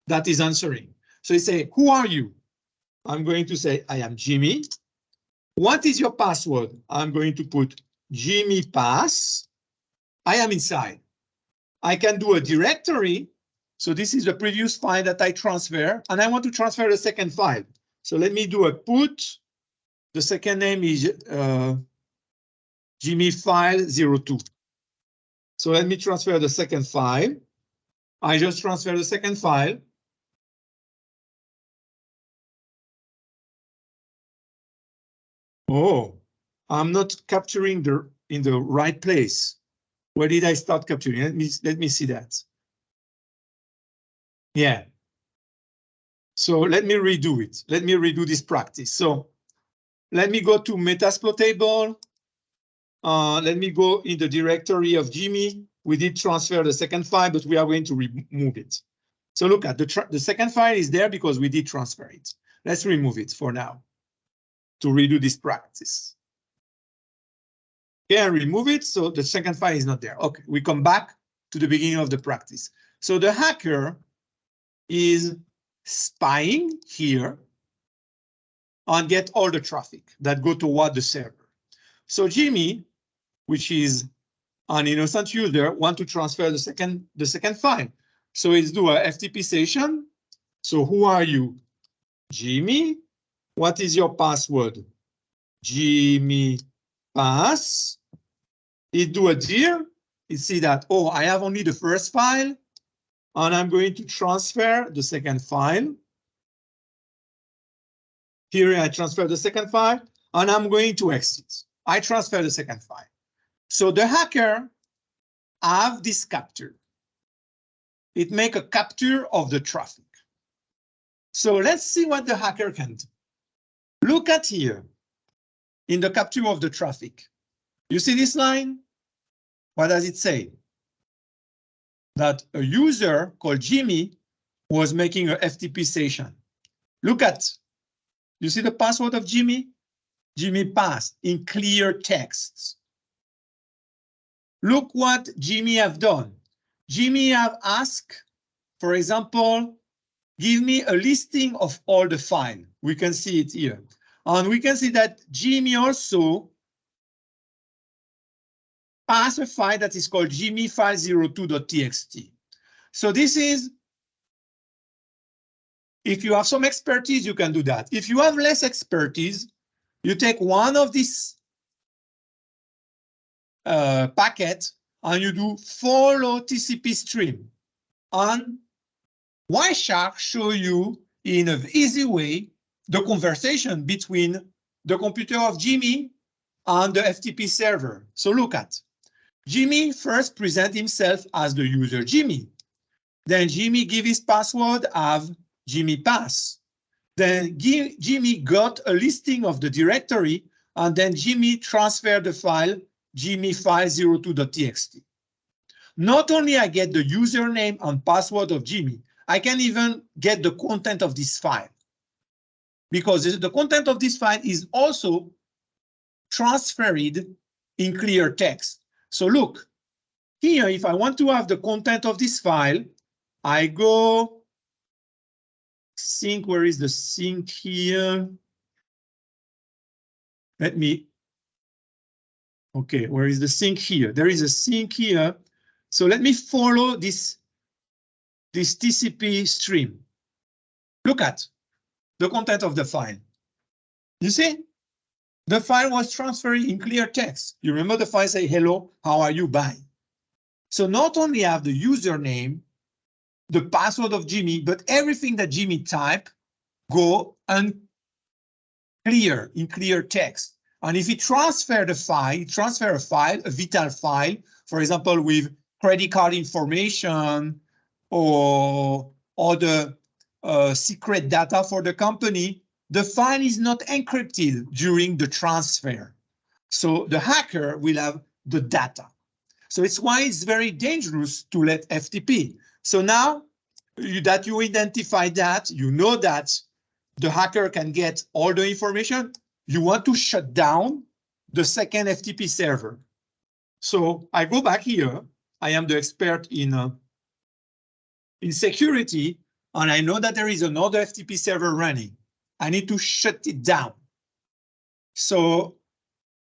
that is answering. So he say, who are you? I'm going to say, I am Jimmy. What is your password? I'm going to put Jimmy pass. I am inside. I can do a directory. So this is the previous file that I transfer, and I want to transfer the second file. So let me do a put. The second name is Jimmy file 02. So let me transfer the second file. I just transfer the second file. Oh, I'm not capturing in the right place. Where did I start capturing? Let me see that. Yeah. So let me redo it. Let me redo this practice. So let me go to Metasploitable. Let me go in the directory of Jimmy. We did transfer the second file, but we are going to remove it. So look at the second file is there because we did transfer it. Let's remove it for now to redo this practice. Okay, remove it. So the second file is not there. Okay, we come back to the beginning of the practice. So the hacker is spying here and get all the traffic that go toward the server. So Jimmy, which is an innocent user, want to transfer the second file. So it's do a FTP session. So who are you? Jimmy. What is your password? Jimmy pass. It do a dir. You see that, oh, I have only the first file, and I'm going to transfer the second file. Here I transfer the second file, and I'm going to exit. I transfer the second file. So the hacker have this capture. It make a capture of the traffic. So let's see what the hacker can do. Look at here in the capture of the traffic. You see this line? What does it say? That a user called Jimmy was making a FTP session. Look at, you see the password of Jimmy? Jimmy passed in clear texts. Look what Jimmy have done. Jimmy have asked, for example, give me a listing of all the files. We can see it here. And we can see that Jimmy also passed a file that is called jimmyfile02.txt. So this is If you have some expertise, you can do that. If you have less expertise, you take one of these packet and you do follow TCP stream. And Wireshark show you in an easy way the conversation between the computer of Jimmy and the FTP server. So look at Jimmy first present himself as the user Jimmy. Then Jimmy give his password as Jimmy pass. Then Jimmy got a listing of the directory, and then Jimmy transferred the file jimmyfile02.txt. Not only I get the username and password of Jimmy, I can even get the content of this file, because the content of this file is also transferred in clear text. So look, here, if I want to have the content of this file, I go sync. Where is the sync here? Okay, where is the sync here? There is a sync here. So let me follow this TCP stream. Look at the content of the file. You see? The file was transferred in clear text. You remember the file say, hello, how are you, bye. So not only have the username, the password of Jimmy, but everything that Jimmy type go unclear in clear text. And if he transfer the file, transfer a file, a vital file, for example, with credit card information or the secret data for the company, the file is not encrypted during the transfer. So the hacker will have the data. So it's why it's very dangerous to let FTP. So now that you identify that, you know that the hacker can get all the information, you want to shut down the second FTP server. So I go back here. I am the expert in security, and I know that there is another FTP server running. I need to shut it down. So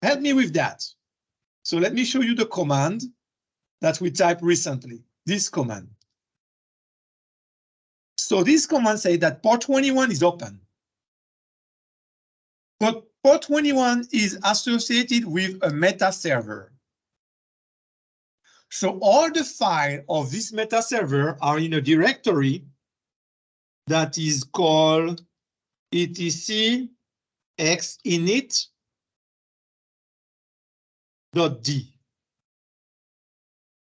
help me with that. So let me show you the command that we typed recently, this command. So this command says that port 21 is open. But port 21 is associated with a meta server. So all the files of this meta server are in a directory that is called etc xinit.d.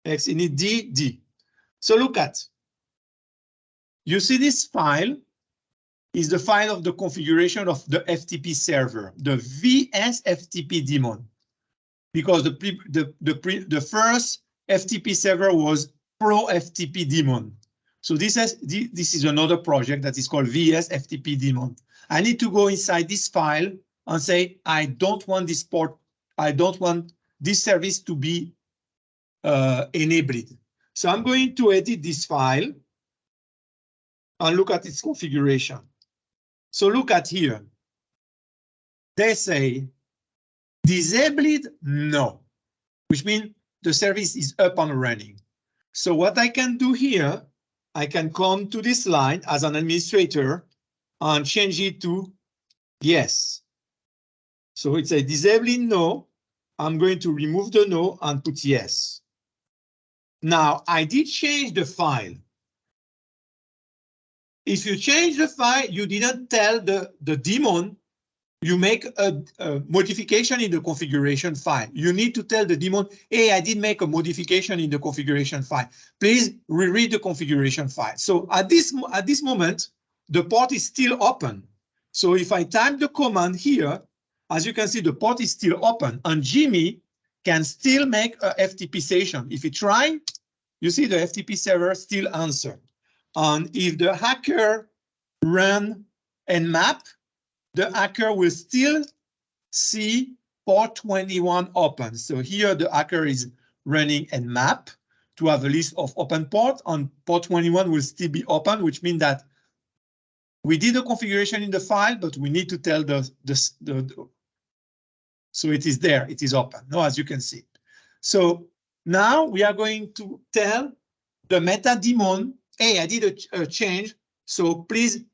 xinit.d. So look at, you see this file is the file of the configuration of the FTP server, the VSFTP daemon, because the first FTP server was Pro FTP daemon. So this is another project that is called VSFTP daemon. I need to go inside this file and say, I don't want this port, I don't want this service to be enabled. So I'm going to edit this file and look at its configuration. So look at here. They say disabled, no, which means the service is up and running. So what I can do here, I can come to this line as an administrator and change it to yes. So it's a disabling no. I'm going to remove the no and put yes. Now I did change the file. If you change the file, you didn't tell the daemon, you make a modification in the configuration file. You need to tell the daemon, hey, I did make a modification in the configuration file. Please reread the configuration file. So at this moment, the port is still open. So if I type the command here, as you can see, the port is still open and Jimmy can still make a FTP session. If you try, you see the FTP server still answer. And if the hacker run nmap, the hacker will still see port 21 open. So here the hacker is running nmap to have a list of open ports, and port 21 will still be open, which means that we did the configuration in the file, but we need to tell so it is there, it is open, no, as you can see. So now we are going to tell the meta daemon, hey, I did a change, so please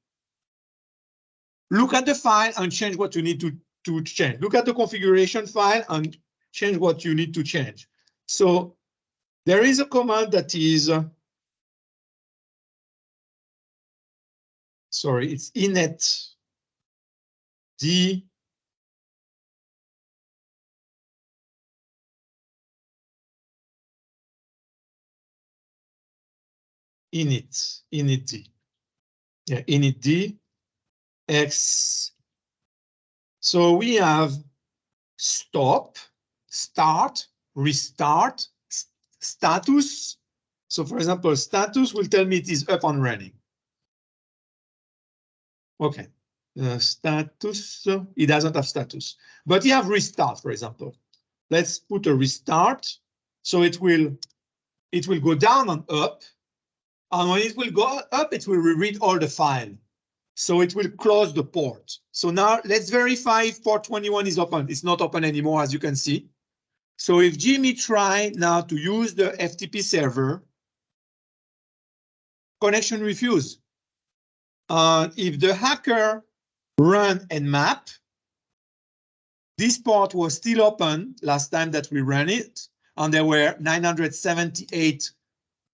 look at the file and change what you need to change. Look at the configuration file and change what you need to change. So there is a command that is, sorry, it's init d init d. Yeah, init d x. So we have stop, start, restart, status. So for example, status will tell me it is up and running. Okay, status, it doesn't have status, but you have restart, for example. Let's put a restart. So it will go down and up. And when it will go up, it will reread all the file. So it will close the port. So now let's verify if port 21 is open. It's not open anymore, as you can see. So if Jimmy try now to use the FTP server, connection refused. If the hacker run and map, this port was still open last time that we ran it, and there were 978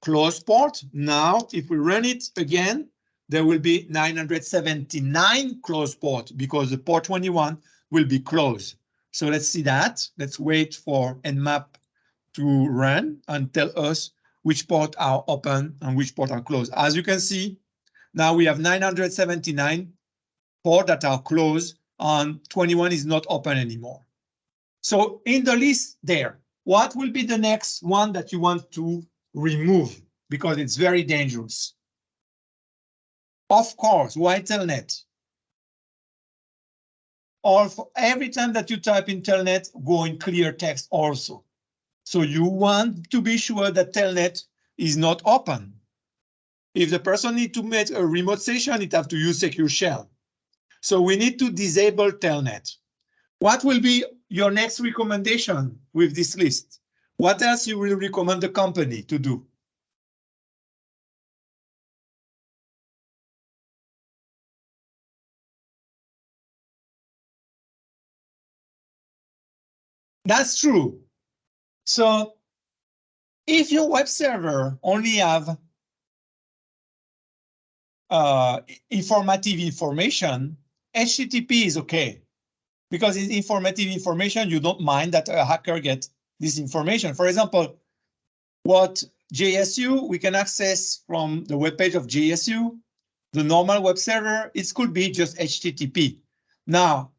closed port. Now, if we run it again, there will be 979 closed port because the port 21 will be closed. So let's see that. Let's wait for nmap to run and tell us which port are open and which port are closed. As you can see, now we have 979 ports that are closed and 21 is not open anymore. So in the list there, what will be the next one that you want to remove? Because it's very dangerous. Of course, why telnet? Or for every time that you type in telnet, go in clear text also. So you want to be sure that telnet is not open. If the person needs to make a remote session, it have to use secure shell. So we need to disable telnet. What will be your next recommendation with this list? What else you will recommend the company to do? That's true. So if your web server only have informative information, HTTP is okay. Because it's informative information, you don't mind that a hacker gets this information. For example, what JSU, we can access from the webpage of JSU, the normal web server, it could be just HTTP. Now,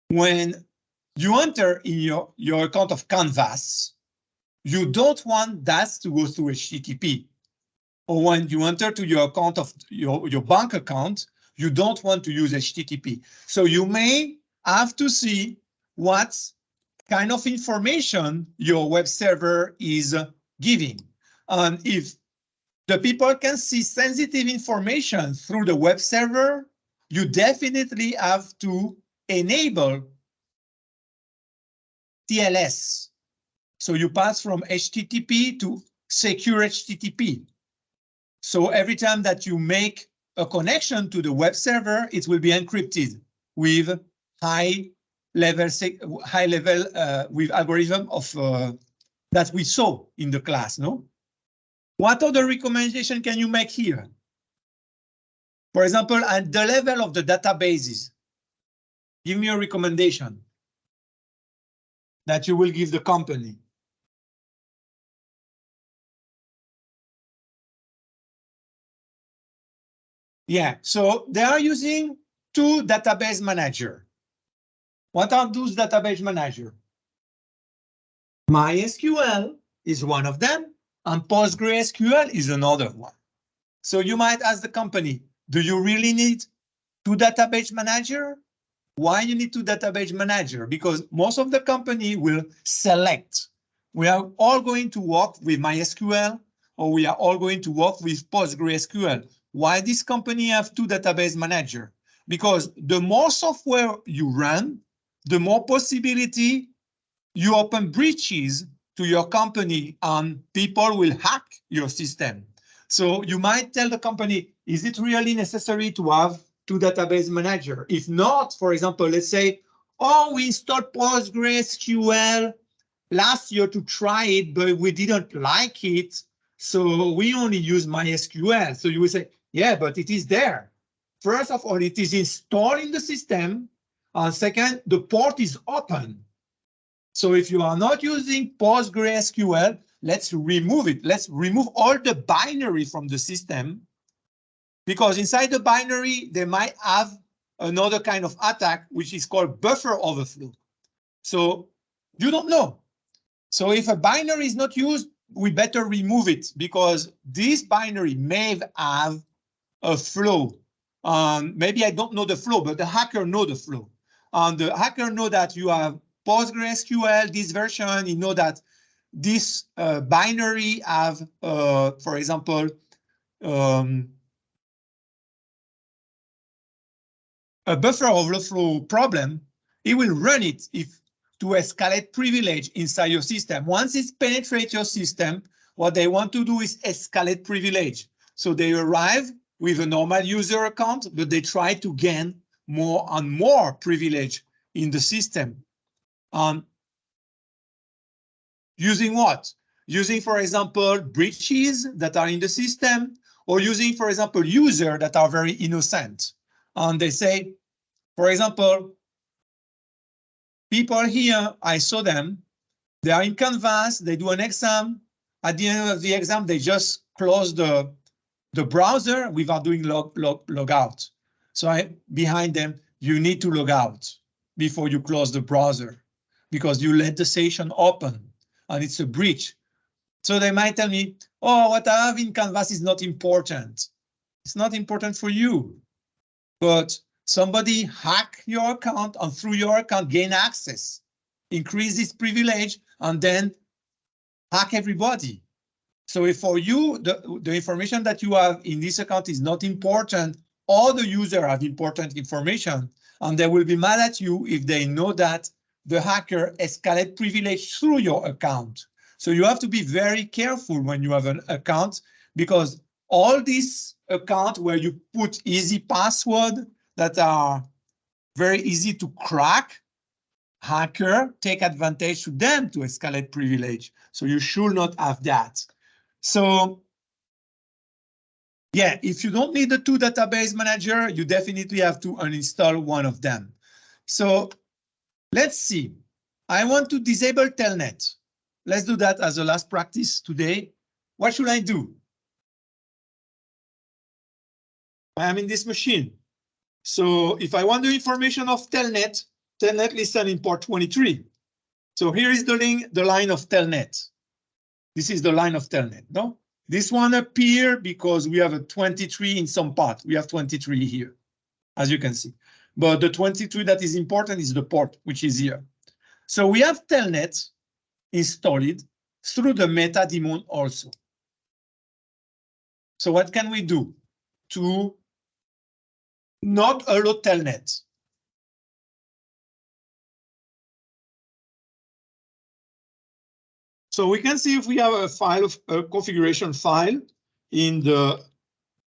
when you enter in your account of Canvas, you don't want that to go through HTTP. Or when you enter to your account of your bank account, you don't want to use HTTP. So you may have to see what kind of information your web server is giving. And if the people can see sensitive information through the web server, you definitely have to enable TLS. So you pass from HTTP to secure HTTP. So every time that you make a connection to the web server, it will be encrypted with high level with algorithm of that we saw in the class. No. What other recommendation can you make here? For example, at the level of the databases, give me a recommendation that you will give the company. Yeah, so they are using two database managers. What are those database managers? MySQL is one of them, and PostgreSQL is another one. So you might ask the company, do you really need two database managers? Why you need two database managers? Because most of the company will select, we are all going to work with MySQL, or we are all going to work with PostgreSQL. Why this company have two database managers? Because the more software you run, the more possibility you open breaches to your company and people will hack your system. So you might tell the company, is it really necessary to have to database manager. If not, for example, let's say, oh, we installed PostgreSQL last year to try it, but we didn't like it, so we only use MySQL. So you will say, yeah, but it is there. First of all, it is installed in the system. Second, the port is open. So if you are not using PostgreSQL, let's remove it. Let's remove all the binary from the system, because inside the binary, they might have another kind of attack, which is called buffer overflow. So you don't know. So if a binary is not used, we better remove it, because this binary may have a flow. Maybe I don't know the flow, but the hacker know the flow. The hacker know that you have PostgreSQL, this version, you know that this binary have, for example, a buffer overflow problem. It will run it if to escalate privilege inside your system. Once it penetrates your system, what they want to do is escalate privilege. So they arrive with a normal user account, but they try to gain more and more privilege in the system. Using what? Using, for example, breaches that are in the system, or using, for example, users that are very innocent. And they say, for example, people here, I saw them, they are in Canvas, they do an exam. At the end of the exam, they just close the browser without doing log out. So behind them, you need to log out before you close the browser, because you let the session open and it's a breach. So they might tell me, oh, what I have in Canvas is not important. It's not important for you, but somebody hack your account and through your account gain access, increase this privilege, and then hack everybody. So if for you, the information that you have in this account is not important, all the users have important information, and they will be mad at you if they know that the hacker escalates privilege through your account. So you have to be very careful when you have an account, because all these accounts where you put easy password that are very easy to crack, hacker take advantage to them to escalate privilege. So you should not have that. So yeah, if you don't need the two database manager, you definitely have to uninstall one of them. So let's see. I want to disable telnet. Let's do that as a last practice today. What should I do? I am in this machine. So if I want the information of telnet, telnet listen in port 23. So here is the link, the line of telnet. This is the line of telnet, no? This one appear because we have a 23 in some part. We have 23 here, as you can see. But the 23 that is important is the port, which is here. So we have telnet installed through the meta daemon also. So what can we do to not allow telnet? So we can see if we have a file, a configuration file in the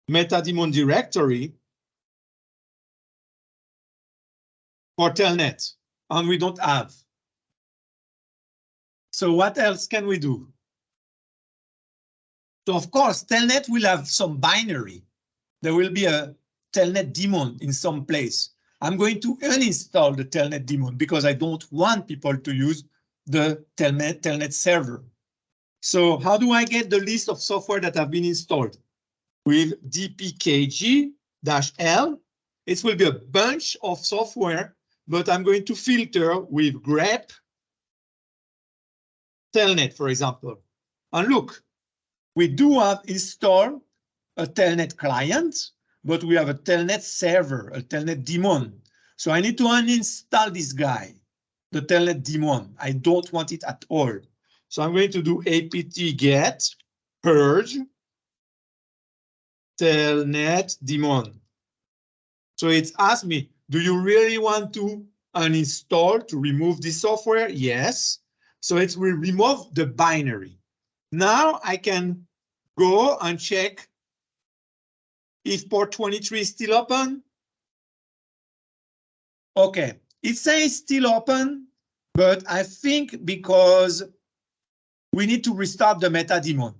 meta daemon directory for telnet, and we don't have. So what else can we do? So of course, telnet will have some binary. There will be a telnet daemon in some place. I'm going to uninstall the telnet daemon because I don't want people to use the telnet server. So how do I get the list of software that have been installed? With dpkg-l, it will be a bunch of software, but I'm going to filter with grep telnet, for example. And look, we do have installed a telnet client, but we have a telnet server, a telnet daemon. So I need to uninstall this guy, the telnet daemon. I don't want it at all. So I'm going to do apt-get purge telnet daemon. So it's asked me, do you really want to uninstall to remove this software? Yes. So it will remove the binary. Now I can go and check if port 23 is still open. Okay, it says still open, but I think because we need to restart the meta daemon.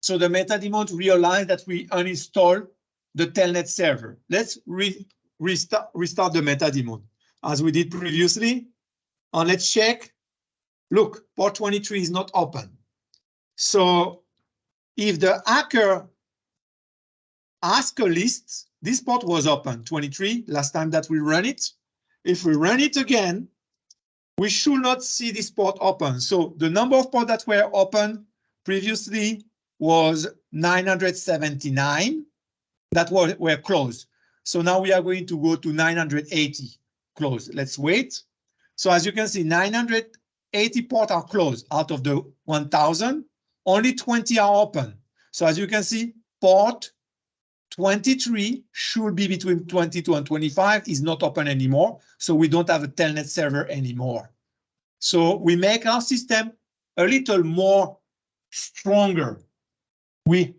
So the meta daemon realized that we uninstalled the telnet server. Let's restart the meta daemon as we did previously. And let's check. Look, port 23 is not open. So if the hacker asks a list, this port was open, 23, last time that we run it. If we run it again, we should not see this port open. So the number of ports that were open previously was 979 that were closed. So now we are going to go to 980 closed. Let's wait. So as you can see, 980 ports are closed out of the 1,000. Only 20 are open. So as you can see, port 23 should be between 22 and 25 is not open anymore. So we don't have a telnet server anymore. So we make our system a little more stronger. We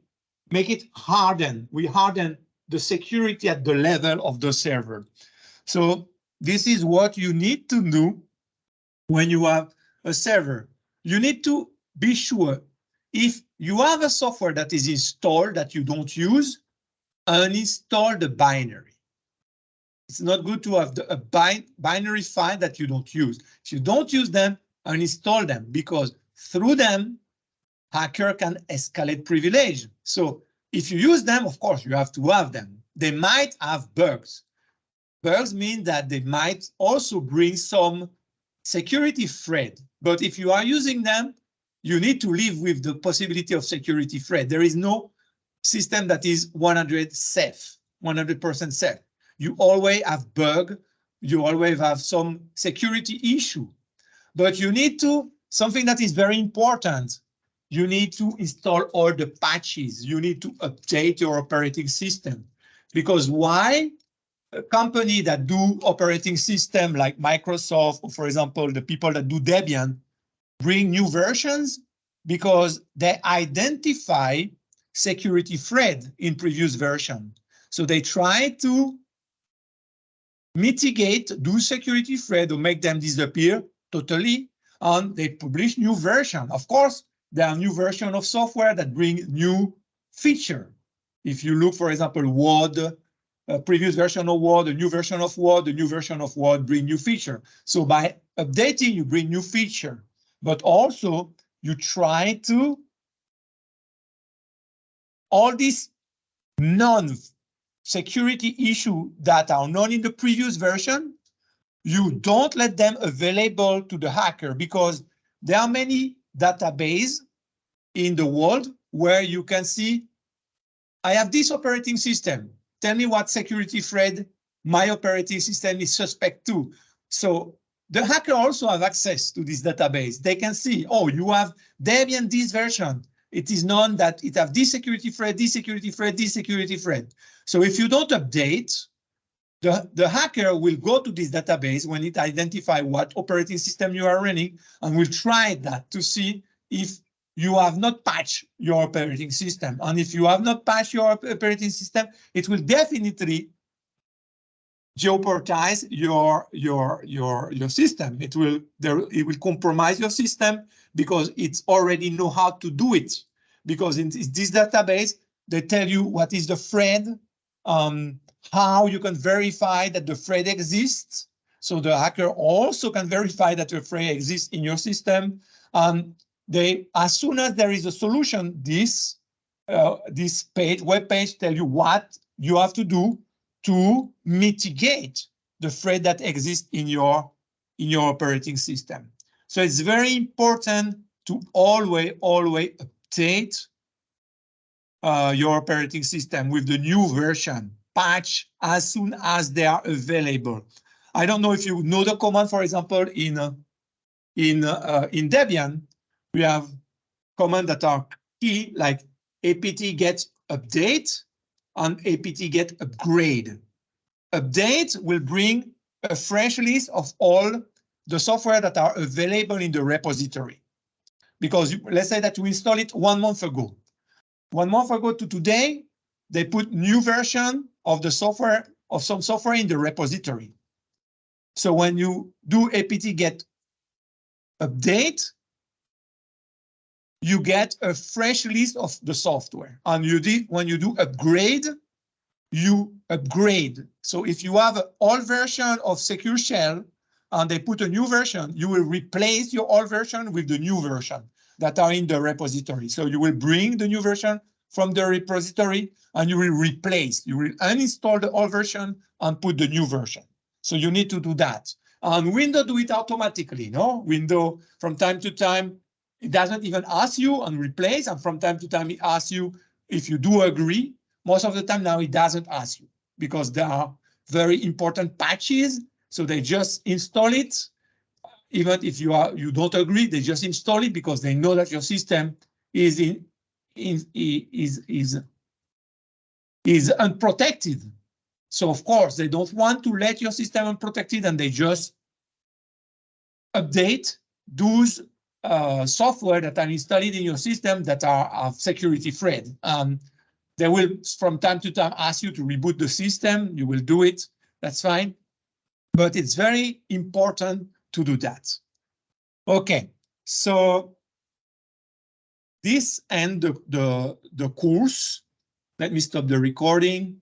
make it harden. We harden the security at the level of the server. So this is what you need to do when you have a server. You need to be sure if you have a software that is installed that you don't use, uninstall the binary. It's not good to have a binary file that you don't use. If you don't use them, uninstall them, because through them, hacker can escalate privilege. So if you use them, of course, you have to have them. They might have bugs. Bugs mean that they might also bring some security threat. But if you are using them, you need to live with the possibility of security threat. There is no system that is 100% safe. You always have bug, you always have some security issue. But you need to, something that is very important, you need to install all the patches. You need to update your operating system. Because why? A company that do operating system like Microsoft, or for example, the people that do Debian, bring new versions because they identify security threat in previous version. So they try to mitigate those security threat or make them disappear totally, and they publish new version. Of course, there are new version of software that bring new feature. If you look, for example, Word, a previous version of Word, a new version of Word, a new version of Word bring new feature. So by updating, you bring new feature, but also you try to all these non-security issue that are known in the previous version, you don't let them available to the hacker, because there are many databases in the world where you can see, I have this operating system. Tell me what security threat my operating system is suspect to. So the hacker also have access to this database. They can see, oh, you have Debian this version. It is known that it have this security threat, this security threat, this security threat. So if you don't update, the hacker will go to this database when it identifies what operating system you are running, and will try that to see if you have not patched your operating system. And if you have not patched your operating system, it will definitely jeopardize your system. It will compromise your system, because it's already know how to do it. Because in this database, they tell you what is the threat, how you can verify that the threat exists. So the hacker also can verify that the threat exists in your system. As soon as there is a solution, this web page tell you what you have to do to mitigate the threat that exists in your operating system. So it's very important to always update your operating system with the new version, patch as soon as they are available. I don't know if you know the command, for example, in Debian, we have commands that are key, like apt get update and apt get upgrade. Update will bring a fresh list of all the software that are available in the repository. Because let's say that you install it 1 month ago. 1 month ago to today, they put new version of the software, of some software in the repository. So when you do apt get update, you get a fresh list of the software. And when you do upgrade, you upgrade. So if you have an old version of Secure Shell and they put a new version, you will replace your old version with the new version that are in the repository. So you will bring the new version from the repository and you will uninstall the old version and put the new version. So you need to do that. And Windows do it automatically, no? Windows from time to time, it doesn't even ask you and replace, and from time to time it asks you if you do agree. Most of the time now it doesn't ask you because there are very important patches. So they just install it. Even if you don't agree, they just install it because they know that your system is unprotected. So of course they don't want to let your system unprotected, and they just update those software that are installed in your system that are security threat. They will, from time to time, ask you to reboot the system. You will do it. That's fine. But it's very important to do that. Okay, so this ends the course. Let me stop the recording.